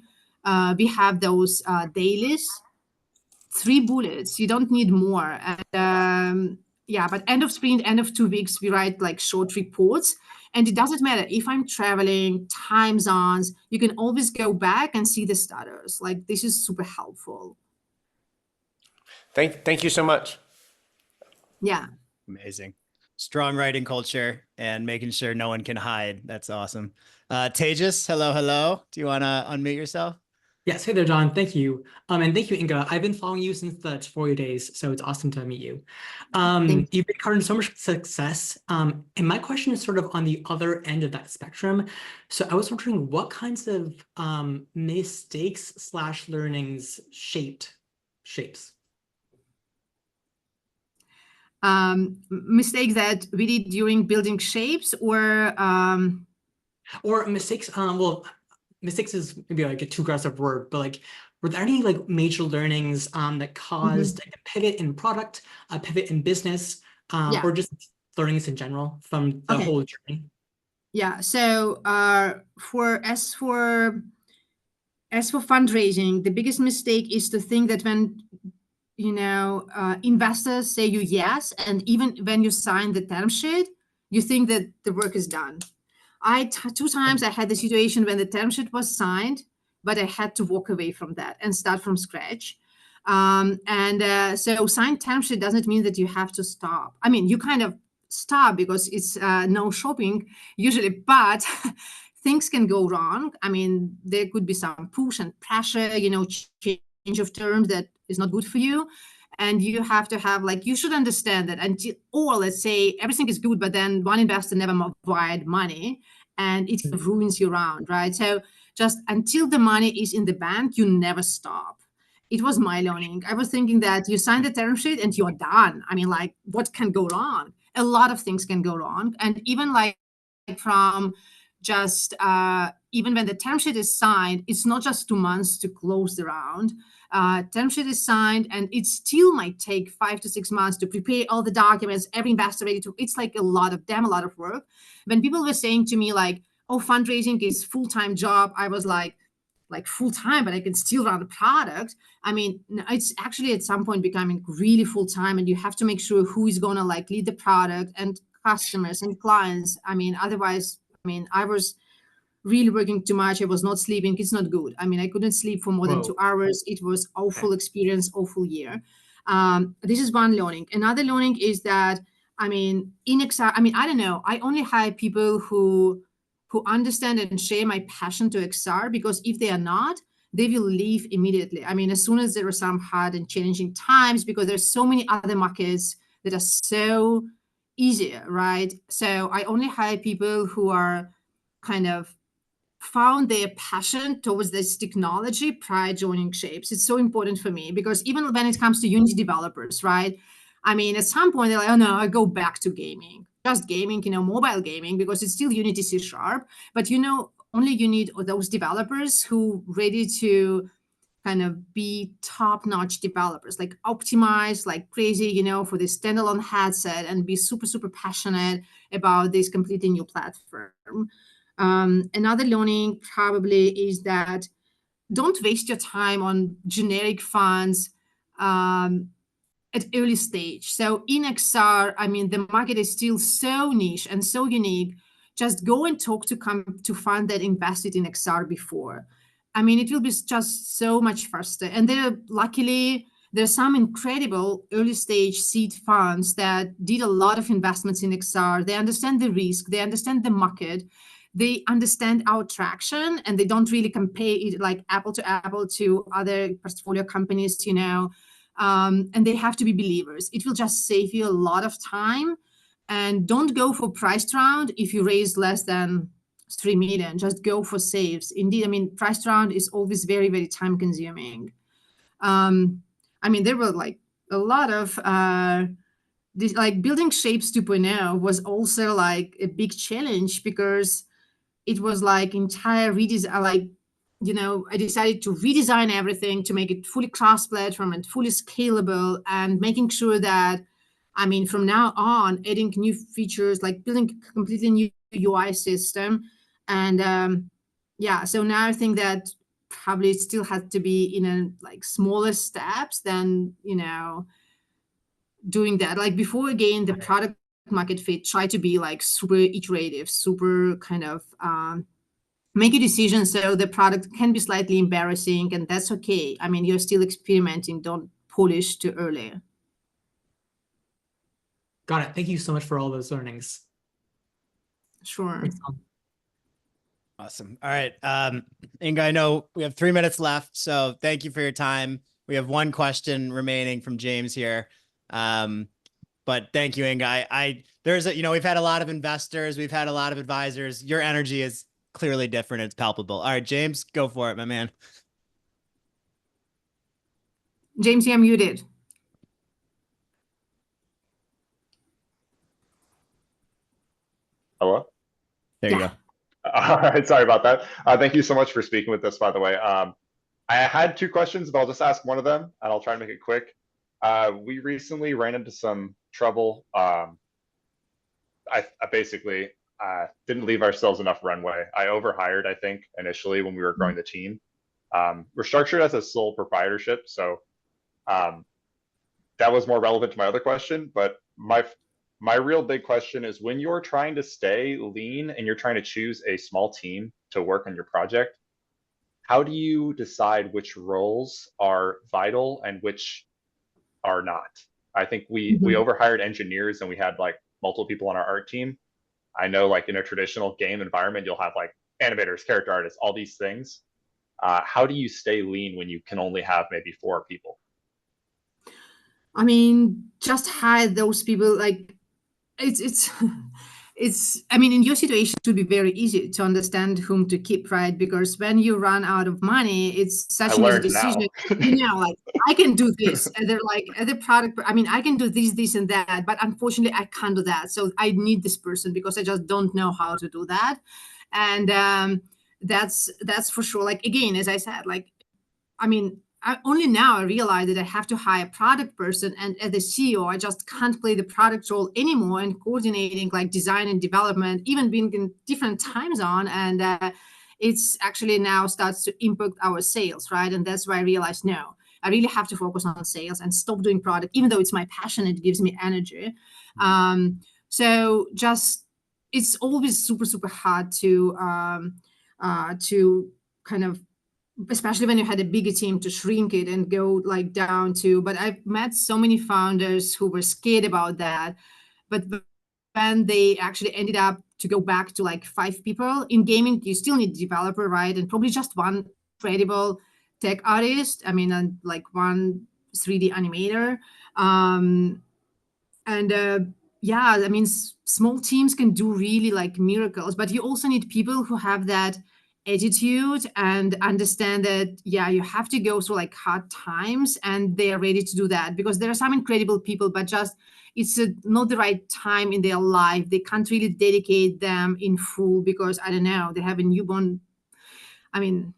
we have those dailies, 3 bullets. You don't need more. And yeah, but end of sprint, end of 2 weeks, we write like short reports. And it doesn't matter if I'm traveling, time zones, you can always go back and see the status. Like this is super helpful. Thank you so much. Yeah. Amazing. Strong writing culture and making sure no one can hide. That's awesome. Tejas, hello. Do you want to unmute yourself? Yes, hey there, John. Thank you. And thank you, Inga. I've been following you since the tutorial days, so it's awesome to meet you. You've been having so much success. And my question is sort of on the other end of that spectrum. So I was wondering what kinds of mistakes / learnings shaped Shapes? Mistakes that we did during building Shapes, or mistakes, well, mistakes is maybe like a too aggressive word, but like, were there any like major learnings that caused like, a pivot in product, a pivot in business, or just learnings in general from the whole journey? Yeah. So as for fundraising, the biggest mistake is to think that when investors say you yes, and even when you sign the term sheet, you think that the work is done. 2 times I had the situation when the term sheet was signed, but I had to walk away from that and start from scratch. So signed term sheet doesn't mean that you have to stop. I mean, you kind of stop because it's no shopping usually, but things can go wrong. I mean, there could be some push and pressure, change of terms that is not good for you. And you have to have, like, you should understand that until, or let's say everything is good, but then one investor never provide money and it ruins your round, right? So just until the money is in the bank, you never stop. It was my learning. I was thinking that you sign the term sheet and you're done. I mean, like, what can go wrong? A lot of things can go wrong. And even like from just even when the term sheet is signed, it's not just 2 months to close the round. Term sheet is signed, and it still might take 5 to 6 months to prepare all the documents, every investor ready to. It's like a lot of work. When people were saying to me like, "Oh, fundraising is full-time job," I was like full-time, but I can still run a product. I mean, it's actually at some point becoming really full-time, and you have to make sure who is gonna like lead the product and customers and clients. I mean, otherwise, I was really working too much. I was not sleeping. It's not good. I mean, I couldn't sleep for more than 2 hours. It was awful experience, awful year. This is one learning. Another learning is that, I don't know. I only hire people who understand and share my passion to XR, because if they are not, they will leave immediately. I mean, as soon as there are some hard and challenging times, because there's so many other markets that are so easier, right? So I only hire people who are kind of found their passion towards this technology prior joining Shapes. It's so important for me, because even when it comes to Unity developers, right? I mean, at some point they're like, "Oh no, I go back to gaming, just gaming, mobile gaming, because it's still Unity C#." But only you need those developers who ready to kind of be top-notch developers, like optimize like crazy, for the standalone headset, and be super, super passionate about this completely new platform. Another learning probably is that don't waste your time on generic funds. at early stage. So in XR, I mean, the market is still so niche and so unique. Just go and talk to fund that invested in XR before. I mean, it will be just so much faster. And luckily, there's some incredible early stage seed funds that did a lot of investments in XR. They understand the risk, they understand the market, they understand our traction, and they don't really compare it like apple to other portfolio companies, you know. And they have to be believers. It will just save you a lot of time. And don't go for priced round if you raise less than 3 million. Just go for saves. Indeed, I mean, priced round is always very, very time consuming. I mean, there were like a lot of this, like building Shapes 2.0 was also like a big challenge because it was like entire redesign, like, you know, I decided to redesign everything to make it fully cross-platform and fully scalable, and making sure that, I mean, from now on, adding new features, like building a completely new UI system. And yeah, so now I think that probably it still had to be in a like smaller steps than, you know, doing that. Like before, again, the product market fit, try to be like super iterative, super kind of make a decision so the product can be slightly embarrassing, and that's okay. I mean, you're still experimenting, don't polish too early. Got it. Thank you so much for all those learnings. Sure. Thanks, Tom. Awesome. All right. Inga, I know we have 3 minutes left, so thank you for your time. We have one question remaining from James here. But thank you, Inga. There's a, you know, we've had a lot of investors, we've had a lot of advisors. Your energy is clearly different. It's palpable. All right, James, go for it, my man. James, you're muted. Hello? There you Yeah. go. All right, sorry about that. Thank you so much for speaking with us, by the way. I had 2 questions, but I'll just ask one of them, and I'll try to make it quick. We recently ran into some trouble. I basically didn't leave ourselves enough runway. I overhired, I think, initially when we were growing the team. We're structured as a sole proprietorship, so that was more relevant to my other question, but my real big question is, when you're trying to stay lean and you're trying to choose a small team to work on your project, how do you decide which roles are vital and which are not? I think we overhired engineers and we had like multiple people on our art team. I know like in a traditional game environment, you'll have like animators, character artists, all these things. How do you stay lean when you can only have maybe 4 people? I mean, just hire those people. Like it's I mean, in your situation, it would be very easy to understand whom to keep, right? Because when you run out of money, it's such an easy decision. You know, like, I can do this, and they're like, the product, I mean, I can do this and that, but unfortunately I can't do that, so I need this person because I just don't know how to do that. And that's for sure. Like, again, as I said, like, I mean, only now I realize that I have to hire a product person, and as a CEO, I just can't play the product role anymore, and coordinating like design and development, even being in different time zone, and it's actually now starts to impact our sales, right? And that's why I realized, no, I really have to focus on sales and stop doing product, even though it's my passion, it gives me energy. So just, it's always super, super hard to kind of, especially when you had a bigger team, to shrink it and go like down to, but I've met so many founders who were scared about that. But when they actually ended up to go back to like 5 people in gaming, you still need a developer, right? And probably just one credible tech artist. I mean, and like one 3D animator. Yeah, I mean, small teams can do really like miracles, but you also need people who have that attitude and understand that, yeah, you have to go through like hard times, and they are ready to do that, because there are some incredible people, but just it's not the right time in their life. They can't really dedicate them in full because, I don't know, they have a newborn. I mean,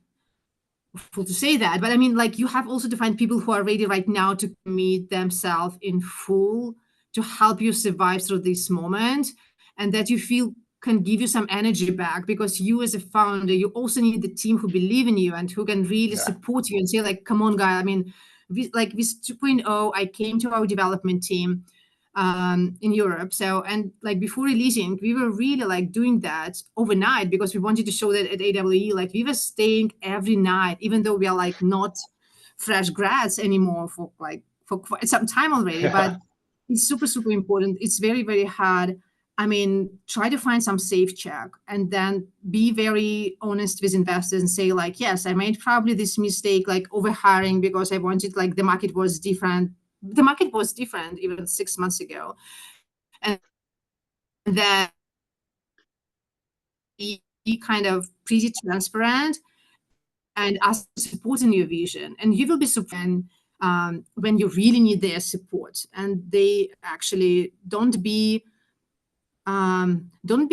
full to say that, but I mean, like, you have also to find people who are ready right now to commit themselves in full to help you survive through this moment, and that you feel can give you some energy back, because you as a founder, you also need the team who believe in you and who can really support you and say like, come on, guy, I mean, like with 2.0, I came to our development team in Europe. So, and like before releasing, we were really like doing that overnight because we wanted to show that at AWE, like we were staying every night, even though we are like not fresh grads anymore for quite some time already. But it's super, super important. It's very, very hard. I mean, try to find some safe check and then be very honest with investors and say like, yes, I made probably this mistake, like overhiring because I wanted, like the market was different. The market was different even 6 months ago. And then be kind of pretty transparent and ask to support in your vision. And you will be surprised when you really need their support. And they actually don't be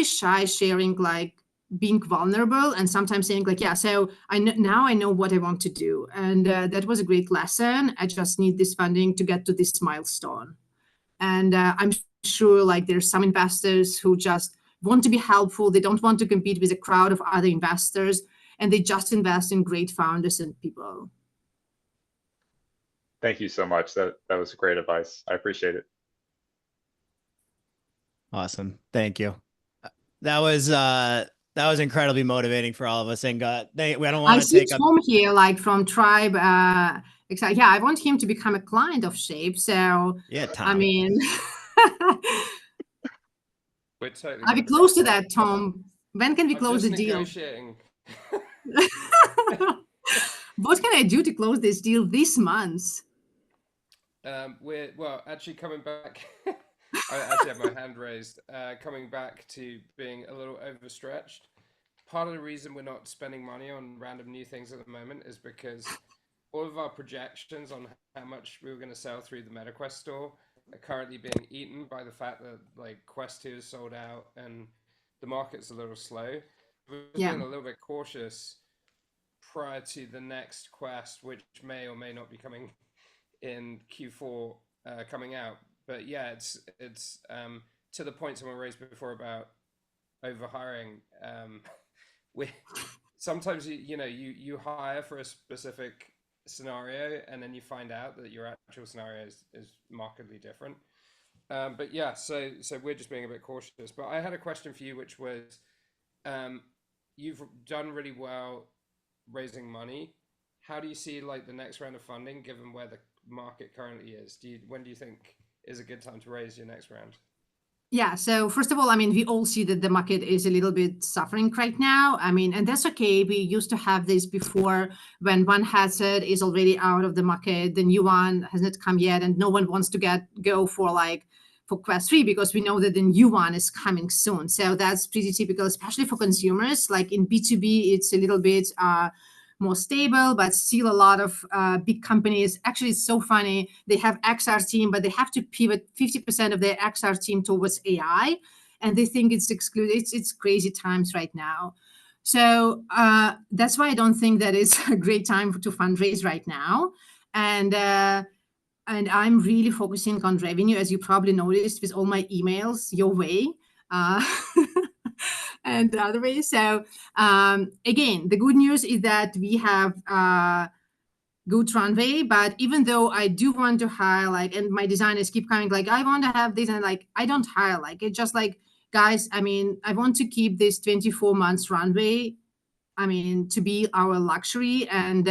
shy sharing, like being vulnerable and sometimes saying like, yeah, so now I know what I want to do. And that was a great lesson. I just need this funding to get to this milestone. And I'm sure like there's some investors who just want to be helpful. They don't want to compete with a crowd of other investors, and they just invest in great founders and people. Thank you so much. That was great advice. I appreciate it. Awesome. Thank you. That was incredibly motivating for all of us. Inga, I don't want I to see take up. Tom here, like from Tribe. Yeah, I want him to become a client of Shape. So Yeah, Tom. I mean, We're totally are we gonna close to back that, Tom? When can we I'm close just the deal? negotiating. What can I do to close this deal this month? We're actually coming back. I actually have my hand raised. Coming back to being a little overstretched. Part of the reason we're not spending money on random new things at the moment is because all of our projections on how much we were going to sell through the MetaQuest store are currently being eaten by the fact that like Quest 2 is sold out and the market's a little slow. We're just being a little bit cautious prior to the next Quest, which may or may not be coming in Q4 coming out. But yeah, it's to the point someone raised before about overhiring. We sometimes you hire for a specific scenario and then you find out that your actual scenario is markedly different. But yeah, so we're just being a bit cautious. But I had a question for you, which was, you've done really well raising money. How do you see like the next round of funding, given where the market currently is? When do you think is a good time to raise your next round? Yeah, so first of all, I mean, we all see that the market is a little bit suffering right now. I mean, and that's okay. We used to have this before when one headset is already out of the market, the new one has not come yet, and no one wants to go for Quest 3 because we know that the new one is coming soon. So that's pretty typical, especially for consumers. Like in B2B, it's a little bit more stable, but still a lot of big companies. Actually, it's so funny. They have XR team, but they have to pivot 50% of their XR team towards AI, and they think it's excluded. It's crazy times right now. So that's why I don't think that it's a great time to fundraise right now. And I'm really focusing on revenue, as you probably noticed with all my emails your way. And the other way. So again, the good news is that we have good runway, but even though I do want to hire, and my designers keep coming, I want to have this, and I don't hire, it's just guys, I mean, I want to keep this 24 months runway, I mean, to be our luxury. And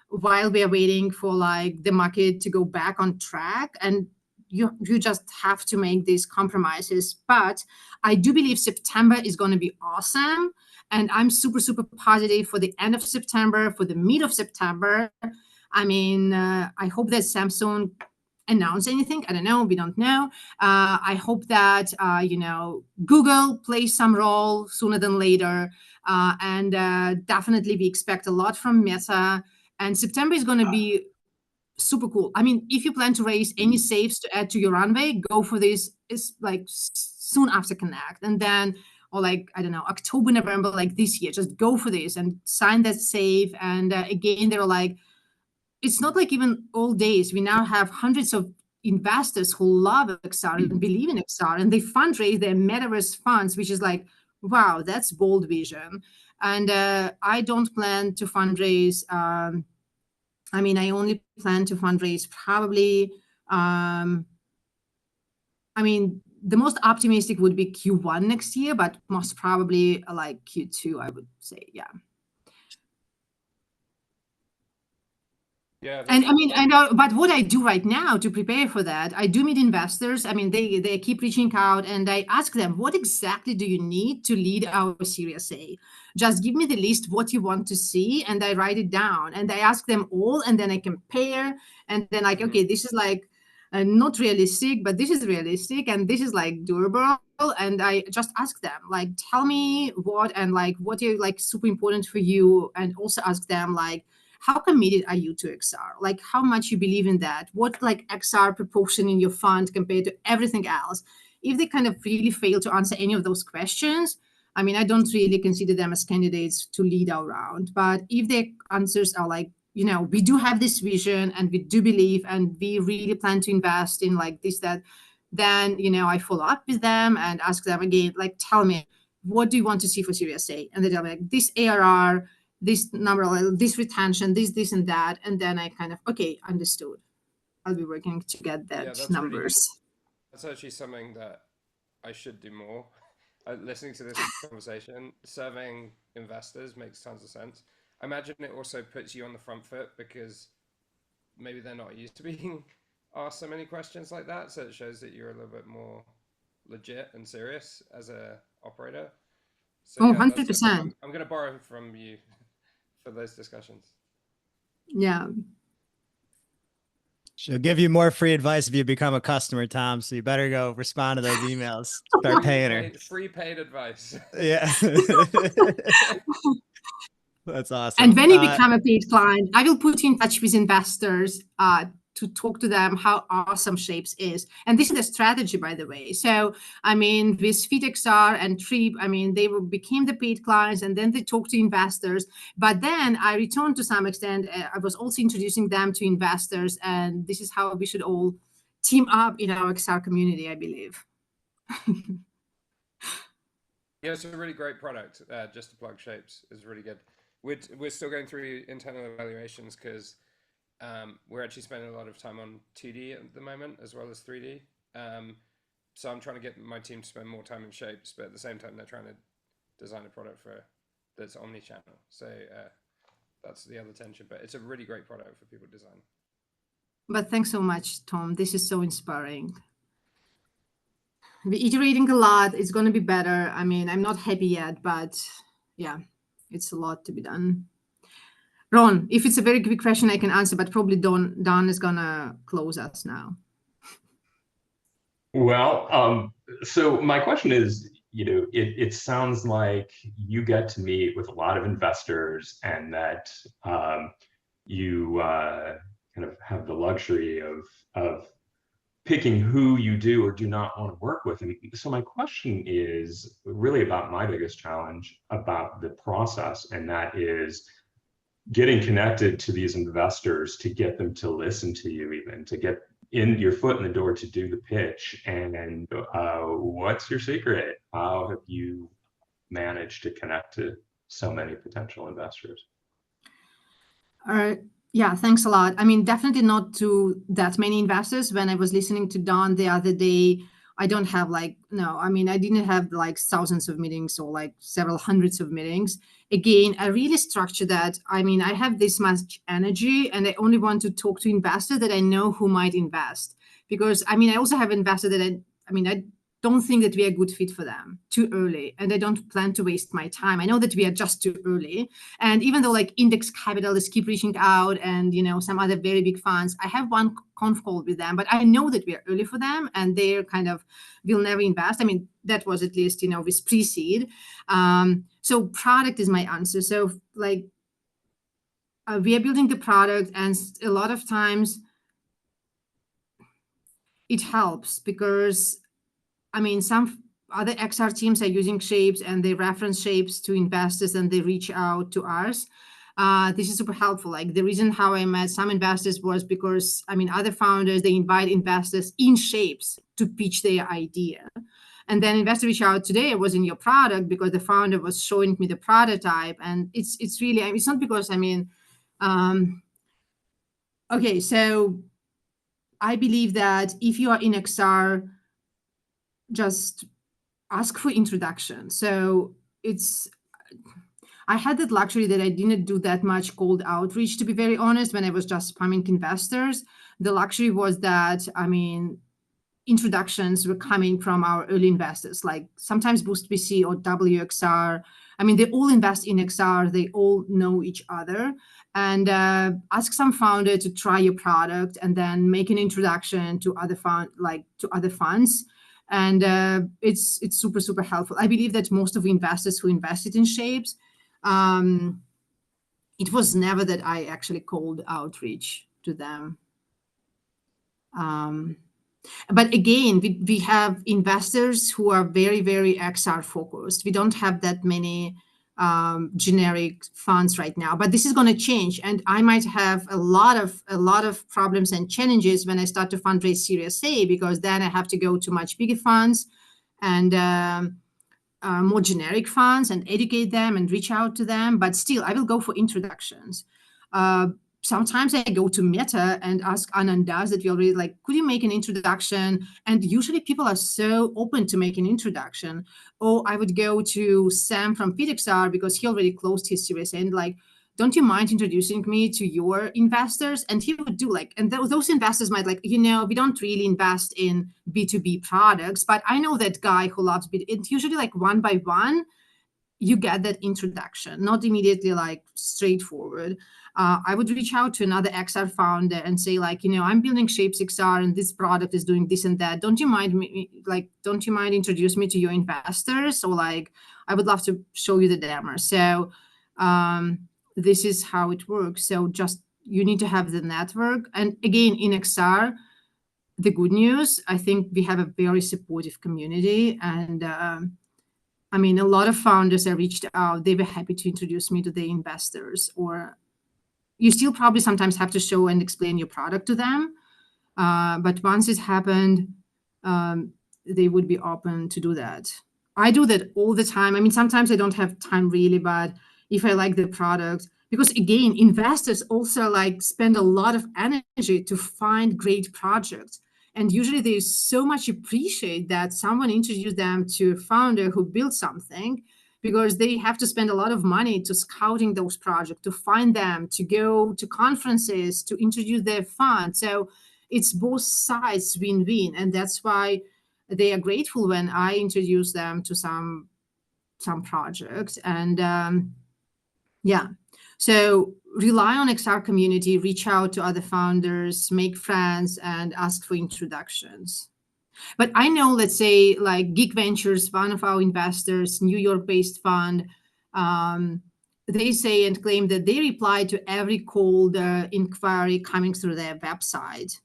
while we are waiting for the market to go back on track, and you just have to make these compromises. But I do believe September is going to be awesome. And I'm super, super positive for the end of September, for the mid of September. I mean, I hope that Samsung announce anything. I don't know. We don't know. I hope that, Google plays some role sooner than later. And definitely we expect a lot from Meta. And September is going to be super cool. I mean, if you plan to raise any saves to add to your runway, go for this. It's soon after Connect, and then, or I don't know, October, November, this year, just go for this and sign that save. And again, they're it's not even old days. We now have hundreds of investors who love XR and believe in XR, and they fundraise their metaverse funds, which is wow, that's bold vision. And I don't plan to fundraise I mean, I only plan to fundraise probably, I mean, the most optimistic would be Q1 next year, but most probably like Q2, I would say, yeah. Yeah, And I mean, I know, but what I do right now to prepare for that, I do meet investors. I mean, they keep reaching out, and I ask them, what exactly do you need to lead our Series A? Just give me the list, what you want to see, and I write it down. And I ask them all, and then I compare, and then like, okay, this is like not realistic, but this is realistic, and this is like durable. And I just ask them, like, tell me what, and like, what is like super important for you, and also ask them like, how committed are you to XR? Like how much you believe in that? What like XR proportion in your fund compared to everything else? If they kind of really fail to answer any of those questions, I mean, I don't really consider them as candidates to lead our round. But if their answers are like, you know, we do have this vision and we do believe and we really plan to invest in like this, that, then, you know, I follow up with them and ask them again, like, tell me, what do you want to see for Series A? And they tell me like this ARR, this number, this retention, this and that, and then I kind of, okay, understood. I'll be working to get that numbers. That's actually something that I should do more. Listening to this conversation, surveying investors makes tons of sense. I imagine it also puts you on the front foot because maybe they're not used to being asked so many questions like that. So it shows that you're a little bit more legit and serious as a operator. So oh, yeah, 100%. I'm going to borrow from you for those discussions. Yeah. She'll give you more free advice if you become a customer, Tom. So you better go respond to those emails. Start paying her. Free paid advice. Yeah. That's awesome. And when you become a paid client, I will put you in touch with investors to talk to them how awesome Shapes is. And this is a strategy, by the way. So, I mean, with FeedXR and Trip, I mean, they became the paid clients and then they talked to investors. But then I returned to some extent. I was also introducing them to investors. And this is how we should all team up in our XR community, I believe. Yeah, it's a really great product. Just to plug Shapes is really good. We're still going through internal evaluations because we're actually spending a lot of time on 2D at the moment as well as 3D. So I'm trying to get my team to spend more time in Shapes, but at the same time they're trying to design a product that's omni-channel. So that's the other tension. But it's a really great product for people to design. But thanks so much, Tom. This is so inspiring. We're iterating a lot. It's going to be better. I mean, I'm not happy yet, but yeah, it's a lot to be done. Ron, if it's a very quick question, I can answer, but probably Don is going to close us now. Well, so my question is, you know, it sounds like you get to meet with a lot of investors and that you kind of have the luxury of picking who you do or do not want to work with. And so my question is really about my biggest challenge about the process, and that is getting connected to these investors to get them to listen to you, even to get in your foot in the door to do the pitch. And what's your secret? How have you managed to connect to so many potential investors? Yeah, thanks a lot. I mean, definitely not to that many investors. When I was listening to Don the other day, I don't have like, no, I mean, I didn't have like thousands of meetings or like several hundreds of meetings. Again, I really structure that. I mean, I have this much energy and I only want to talk to investors that I know who might invest. Because I mean, I also have investors that I don't think that we are a good fit for them too early. And I don't plan to waste my time. I know that we are just too early. And even though like index capitalists keep reaching out and, you know, some other very big funds, I have one conf call with them, but I know that we are early for them and they're kind of will never invest. I mean, that was at least, you know, with pre-seed. So product is my answer. So like we are building the product and a lot of times it helps because I mean, some other XR teams are using Shapes and they reference Shapes to investors and they reach out to us. This is super helpful. Like the reason how I met some investors was because, I mean, other founders, they invite investors in Shapes to pitch their idea. And then investor reach out today, I was in your product because the founder was showing me the prototype. And it's really, it's not because, I mean, Okay, so I believe that if you are in XR, just ask for introduction. So I had that luxury that I didn't do that much cold outreach, to be very honest, when I was just spamming investors. The luxury was that, I mean, introductions were coming from our early investors, like sometimes Boost VC or WXR. I mean, they all invest in XR, they all know each other. And ask some founder to try your product and then make an introduction to other funds. And it's super, super helpful. I believe that most of the investors who invested in Shapes, it was never that I actually cold outreach to them. But again, we have investors who are very, very XR focused. We don't have that many generic funds right now, but this is going to change. And I might have a lot of problems and challenges when I start to fundraise Series A, because then I have to go to much bigger funds and more generic funds and educate them and reach out to them. But still, I will go for introductions. Sometimes I go to Meta and ask Anandas that we already like, could you make an introduction? And usually people are so open to make an introduction. Or I would go to Sam from FeedXR because he already closed his series and like, don't you mind introducing me to your investors? And he would do like, and those investors might like, we don't really invest in B2B products, but I know that guy who loves B2B. It's usually like one by one, you get that introduction, not immediately like straightforward. I would reach out to another XR founder and say like, I'm building Shapes XR and this product is doing this and that. Don't you mind introduce me to your investors? Or like, I would love to show you the demo. So this is how it works. So just, you need to have the network. And again, in XR, the good news, I think we have a very supportive community. And I mean, a lot of founders I reached out, they were happy to introduce me to the investors. Or you still probably sometimes have to show and explain your product to them. But once it happened, they would be open to do that. I do that all the time. I mean, sometimes I don't have time really, but if I like the product, because again, investors also like spend a lot of energy to find great projects. And usually they so much appreciate that someone introduced them to a founder who built something, because they have to spend a lot of money to scouting those projects, to find them, to go to conferences, to introduce their fund. So it's both sides win-win. And that's why they are grateful when I introduce them to some projects. And yeah, so rely on XR community, reach out to other founders, make friends, and ask for introductions. But I know, let's say, like Geek Ventures, one of our investors, New York-based fund, they say and claim that they reply to every cold inquiry coming through their website.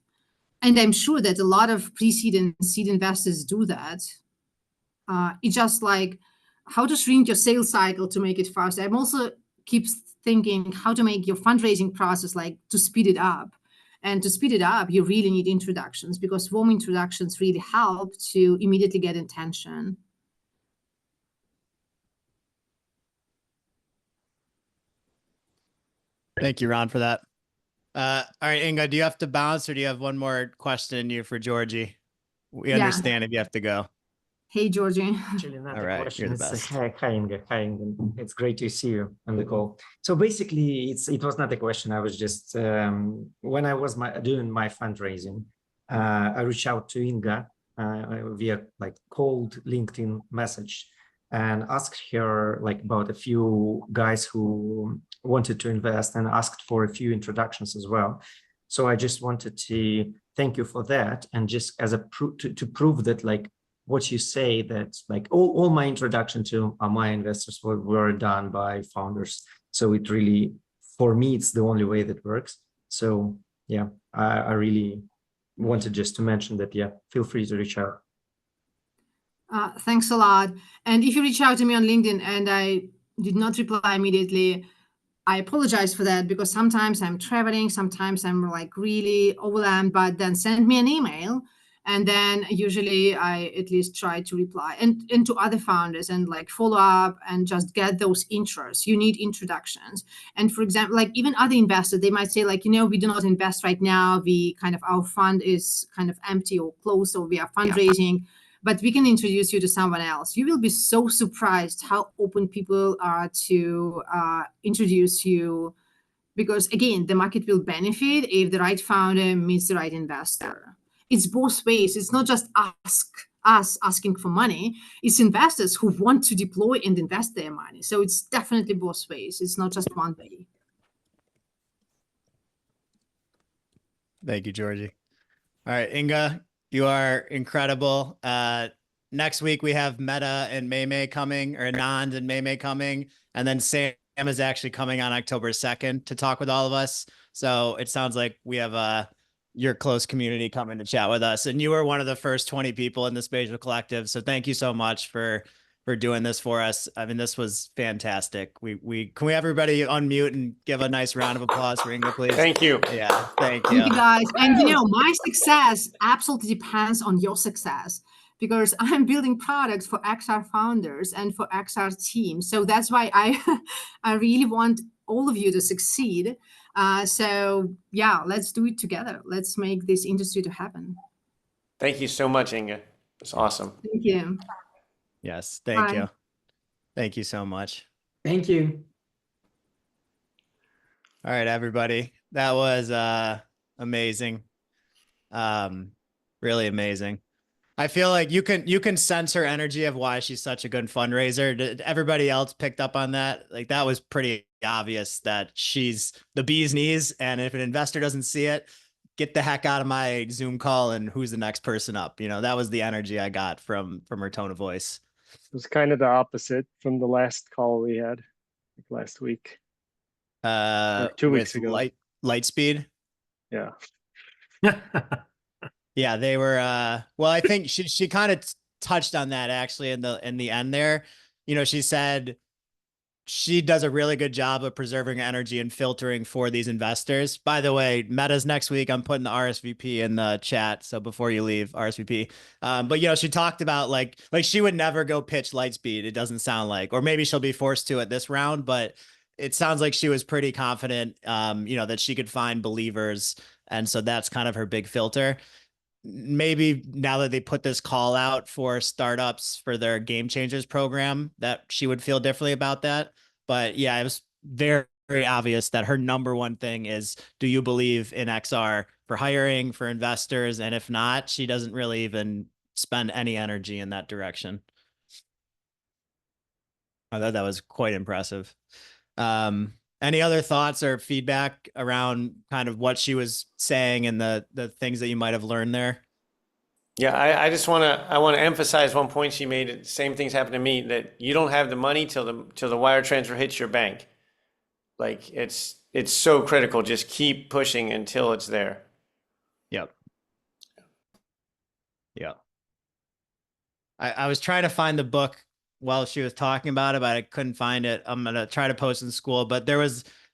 And I'm sure that a lot of pre-seed and seed investors do that. It's just like how to shrink your sales cycle to make it faster. I'm also keep thinking how to make your fundraising process, like to speed it up. And to speed it up, you really need introductions, because warm introductions really help to immediately get attention. Thank you, Ron, for that. All right, Inga, do you have to bounce or do you have one more question in you for Georgie? We understand if you have to go. Hey, Georgie. Actually, not All a right, question. you're the It's, best. hi, Inga. Hi, Inga. It's great to see you on the call. So basically, it was not a question. I was just, when I was doing my fundraising, I reached out to Inga via like cold LinkedIn message and asked her like about a few guys who wanted to invest and asked for a few introductions as well. So I just wanted to thank you for that, and just as a to prove that like what you say, that like all my introduction to my investors were done by founders. So it really, for me, it's the only way that works. So yeah, I really wanted just to mention that. Yeah, feel free to reach out. Thanks a lot. And if you reach out to me on LinkedIn and I did not reply immediately, I apologize for that, because sometimes I'm traveling, sometimes I'm like really overwhelmed, but then send me an email And then usually I at least try to reply and to other founders and like follow up and just get those intros. You need introductions. And for example, like even other investors, they might say like, we do not invest right now. Our fund is kind of empty or closed, or we are fundraising, but we can introduce you to someone else. You will be so surprised how open people are to introduce you, because again, the market will benefit if the right founder meets the right investor. It's both ways. It's not just us asking for money. It's investors who want to deploy and invest their money. So it's definitely both ways. It's not just one way. Thank you, Georgie. All right, Inga, you are incredible. Next week we have Meta and Maymay coming, or Anand and Maymay coming, and then Sam is actually coming on October 2nd to talk with all of us. So it sounds like we have your close community coming to chat with us, and you were one of the first 20 people in the Spatial Collective. So thank you so much for doing this for us. I mean, this was fantastic. Can we have everybody unmute and give a nice round of applause for Inga, please? Thank you. Yeah, thank you guys. And my success absolutely depends on your success, because I'm building products for XR founders and for XR teams. So that's why I really want all of you to succeed. So yeah, let's do it together. Let's make this industry to happen. Thank you so much, Inga. It's awesome. Thank you. Yes, thank you. Thank you so much. Thank you. All right, everybody. That was amazing. Really amazing. I feel like you can sense her energy of why she's such a good fundraiser. Did everybody else picked up on that? Like, that was pretty obvious that she's the bee's knees, and if an investor doesn't see it, get the heck out of my Zoom call and who's the next person up? That was the energy I got from her tone of voice. It was kind of the opposite from the last call we had last week. Or 2 weeks ago. Lightspeed. Yeah. Yeah, they were well, I think she kind of touched on that actually in the end there. She said she does a really good job of preserving energy and filtering for these investors. By the way, Meta's next week. I'm putting the RSVP in the chat, so before you leave, RSVP. But she talked about like she would never go pitch Lightspeed. It doesn't sound like, or maybe she'll be forced to at this round, but it sounds like she was pretty confident, that she could find believers, and so that's kind of her big filter. Maybe now that they put this call out for startups for their Game Changers program, that she would feel differently about that. But yeah, it was very, very obvious that her number one thing is, do you believe in XR for hiring, for investors? And if not, she doesn't really even spend any energy in that direction. I thought that was quite impressive. Any other thoughts or feedback around kind of what she was saying and the things that you might have learned there? Yeah, I just want to emphasize one point she made. Same things happen to me, that you don't have the money till the wire transfer hits your bank. Like it's so critical. Just keep pushing until it's there. Yep. Yeah. I was trying to find the book while she was talking about it, but I couldn't find it. I'm going to try to post in school, but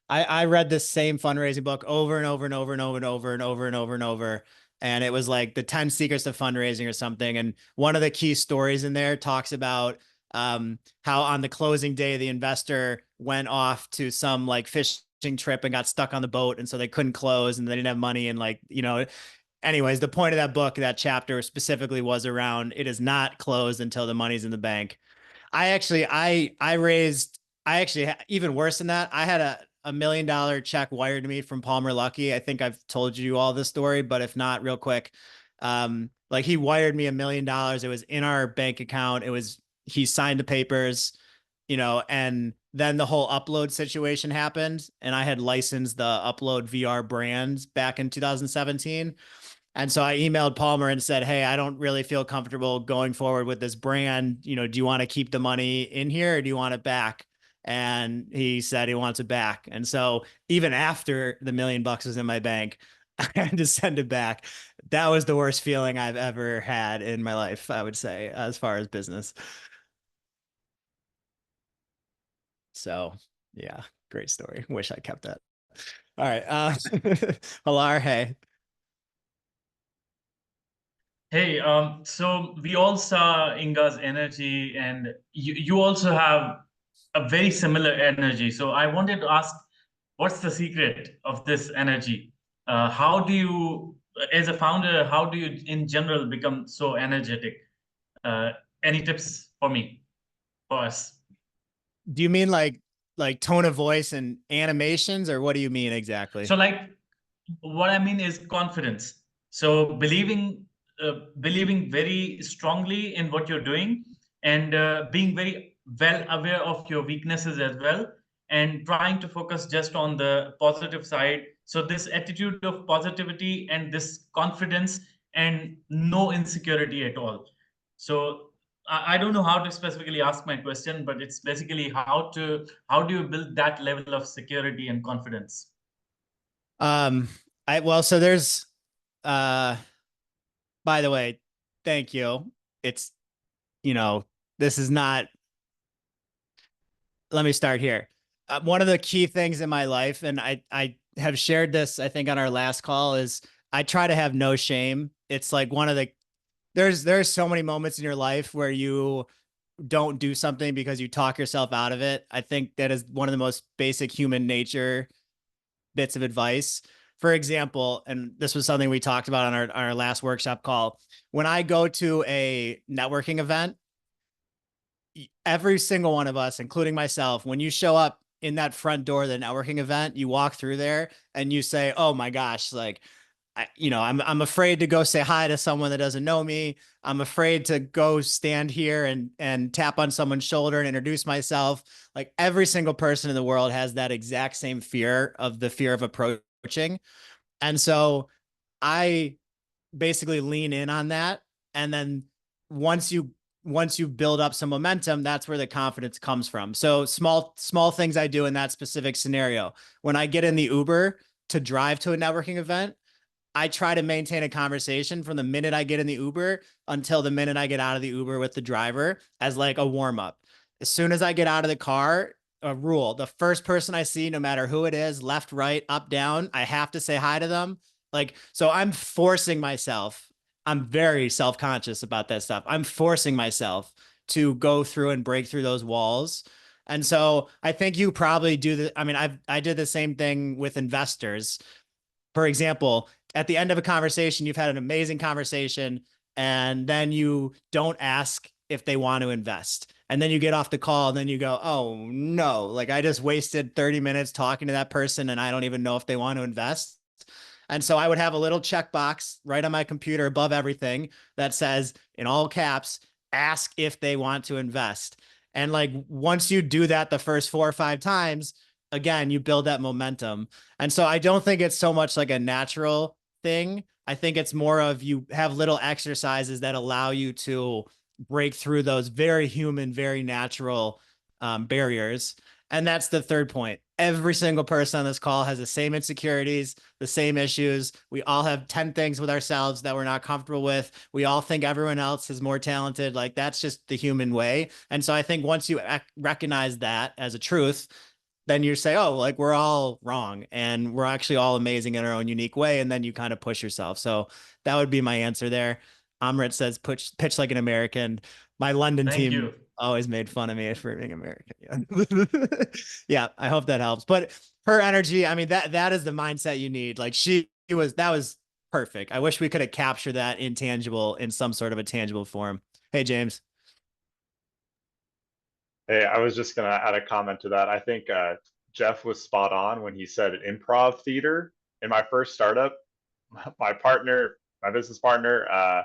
I read this same fundraising book over and over and over and over and over and over and over and over. And it was like the 10 secrets of fundraising or something. And one of the key stories in there talks about how on the closing day, the investor went off to some like fishing trip and got stuck on the boat. And so they couldn't close and they didn't have money. And anyways, the point of that book, that chapter specifically was around, it is not closed until the money's in the bank. I raised even worse than that. I had a $1 million check wired to me from Palmer Luckey. I think I've told you all this story, but if not, real quick, like he wired me $1 million. It was in our bank account. He signed the papers, and then the whole upload situation happened, and I had licensed the Upload VR brand back in 2017. And so I emailed Palmer and said, hey, I don't really feel comfortable going forward with this brand. Do you want to keep the money in here or do you want it back? And he said he wants it back. And so even after the $1 million was in my bank, I had to send it back. That was the worst feeling I've ever had in my life, I would say, as far as business. So yeah, great story. Wish I kept that. All right. Halar, hey. Hey, so we all saw Inga's energy, and you also have a very similar energy. So I wanted to ask, what's the secret of this energy? How do you, as a founder, how do you in general become so energetic? Any tips for me, for us? Do you mean like tone of voice and animations, or what do you mean exactly? So like, what I mean is confidence. So believing very strongly in what you're doing, and being very well aware of your weaknesses as well, and trying to focus just on the positive side. So this attitude of positivity and this confidence and no insecurity at all. So I don't know how to specifically ask my question, but it's basically how do you build that level of security and confidence? So there's by the way, thank you. It's, this is not, let me start here. One of the key things in my life, and I have shared this, I think on our last call, is I try to have no shame. It's like there's so many moments in your life where you don't do something because you talk yourself out of it. I think that is one of the most basic human nature bits of advice. For example, and this was something we talked about on our last workshop call, when I go to a networking event, every single one of us, including myself, when you show up in that front door of the networking event, you walk through there and you say, oh my gosh, like, I'm afraid to go say hi to someone that doesn't know me. I'm afraid to go stand here and tap on someone's shoulder and introduce myself. Like every single person in the world has that exact same fear of approaching. And so I basically lean in on that. And then once you build up some momentum, that's where the confidence comes from. So small things I do in that specific scenario. When I get in the Uber to drive to a networking event, I try to maintain a conversation from the minute I get in the Uber until the minute I get out of the Uber with the driver as like a warm up. As soon as I get out of the car, a rule, the first person I see, no matter who it is, left, right, up, down, I have to say hi to them. Like, so I'm forcing myself. I'm very self-conscious about that stuff. I'm forcing myself to go through and break through those walls. And so I think you probably do the, I mean, I did the same thing with investors. For example, at the end of a conversation, you've had an amazing conversation, and then you don't ask if they want to invest. And then you get off the call and then you go, oh no, like I just wasted 30 minutes talking to that person and I don't even know if they want to invest. And so I would have a little checkbox right on my computer above everything that says in all caps, ask if they want to invest. And like once you do that the first 4 or 5 times, again, you build that momentum. And so I don't think it's so much like a natural thing. I think it's more of you have little exercises that allow you to break through those very human, very natural barriers. And that's the third point. Every single person on this call has the same insecurities, the same issues. We all have 10 things with ourselves that we're not comfortable with. We all think everyone else is more talented. Like that's just the human way. And so I think once you recognize that as a truth, then you say, oh, like we're all wrong and we're actually all amazing in our own unique way. And then you kind of push yourself. So that would be my answer there. Amrit says, pitch like an American. My London Thank team you. always made fun of me for being American. Yeah. Yeah, I hope that helps. But her energy, I mean, that is the mindset you need. Like that was perfect. I wish we could have captured that in some sort of a tangible form. Hey, James. Hey, I was just gonna add a comment to that. I think Jeff was spot on when he said improv theater. In my first startup, my business partner,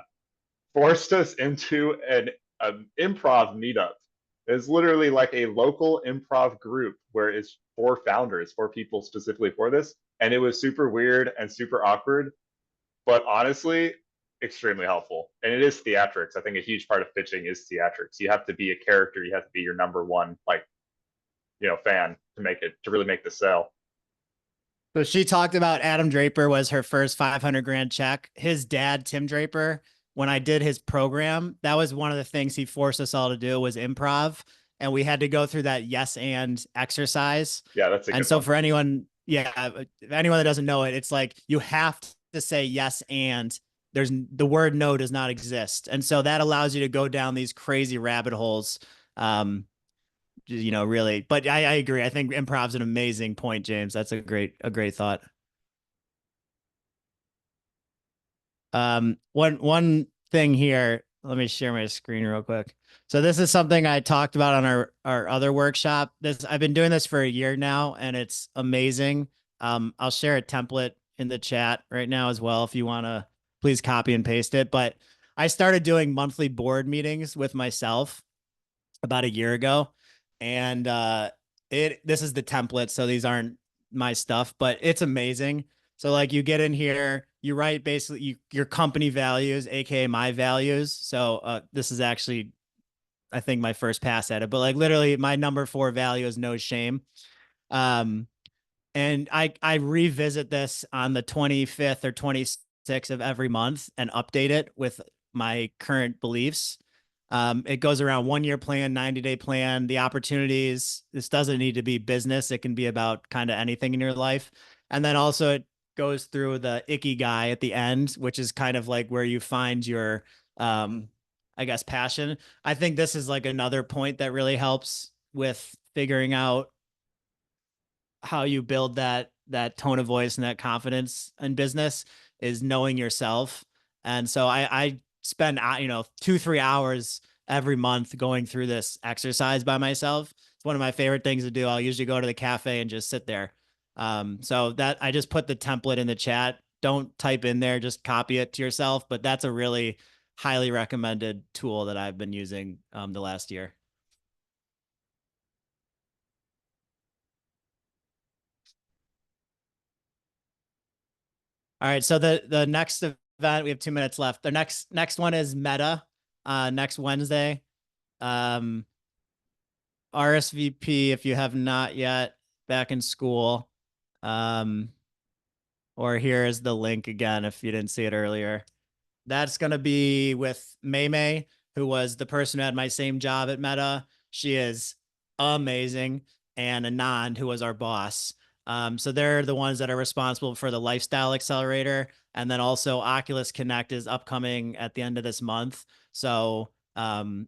forced us into an improv meetup. It's literally like a local improv group where it's for founders, for people specifically for this. And it was super weird and super awkward, but honestly, extremely helpful. And it is theatrics. I think a huge part of pitching is theatrics. You have to be a character. You have to be your number one, like, fan to really make the sale. So she talked about Adam Draper was her first 500 grand check. His dad, Tim Draper, when I did his program, that was one of the things he forced us all to do was improv. And we had to go through that yes and exercise. Yeah, that's a and good so one. for anyone, yeah, anyone that doesn't know it, it's like you have to say yes and the word no does not exist. And so that allows you to go down these crazy rabbit holes. Really, but I agree. I think improv's an amazing point, James. That's a great thought. One thing here, let me share my screen real quick. So this is something I talked about on our other workshop. I've been doing this for a year now, and it's amazing. I'll share a template in the chat right now as well if you want to please copy and paste it. But I started doing monthly board meetings with myself about a year ago, and this is the template, so these aren't my stuff, but it's amazing. So like you get in here, you write basically your company values, aka my values. So this is actually, I think, my first pass at it, but like literally my number 4 value is no shame. And I revisit this on the 25th or 26th of every month and update it with my current beliefs. It goes around 1-year plan, 90-day plan, the opportunities. This doesn't need to be business. It can be about kind of anything in your life. And then also it goes through the ikigai at the end, which is kind of like where you find your, I guess, passion. I think this is like another point that really helps with figuring out how you build that tone of voice and that confidence in business is knowing yourself. And so I spend 2-3 hours every month going through this exercise by myself. It's one of my favorite things to do. I'll usually go to the cafe and just sit there. So that I just put the template in the chat. Don't type in there, just copy it to yourself. But that's a really highly recommended tool that I've been using the last year. All right, so the next event, we have 2 minutes left. The next one is Meta, next Wednesday. RSVP if you have not yet, back in school. Or here is the link again if you didn't see it earlier. That's going to be with May, who was the person who had my same job at Meta. She is amazing. And Anand, who was our boss. So they're the ones that are responsible for the Lifestyle Accelerator. And then also Oculus Connect is upcoming at the end of this month. So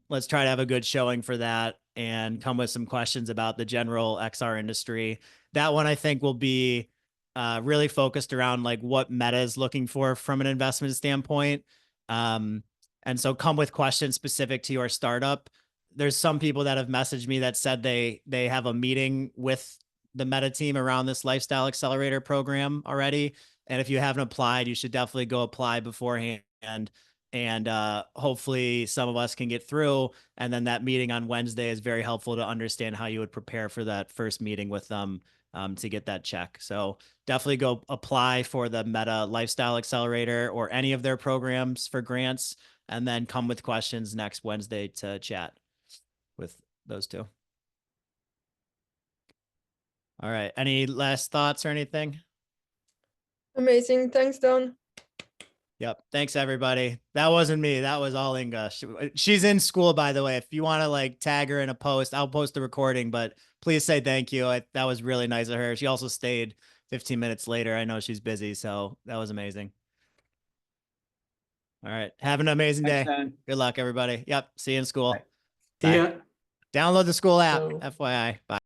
let's try to have a good showing for that and come with some questions about the general XR industry. That one I think will be really focused around like what Meta is looking for from an investment standpoint. And so come with questions specific to your startup. There's some people that have messaged me that said they have a meeting with the Meta team around this Lifestyle Accelerator program already. And if you haven't applied, you should definitely go apply beforehand. And hopefully some of us can get through. And then that meeting on Wednesday is very helpful to understand how you would prepare for that first meeting with them to get that check. So definitely go apply for the Meta Lifestyle Accelerator or any of their programs for grants, and then come with questions next Wednesday to chat with those two. All right. Any last thoughts or anything? Amazing. Thanks, Don. Yep. Thanks, everybody. That wasn't me. That was all Inga. She's in school, by the way. If you want to like tag her in a post, I'll post the recording, but please say thank you. That was really nice of her. She also stayed 15 minutes later. I know she's busy, so that was amazing. All right. Have an amazing day. Good luck, everybody. Yep. See you in school. See ya. Download the school app, FYI. Bye.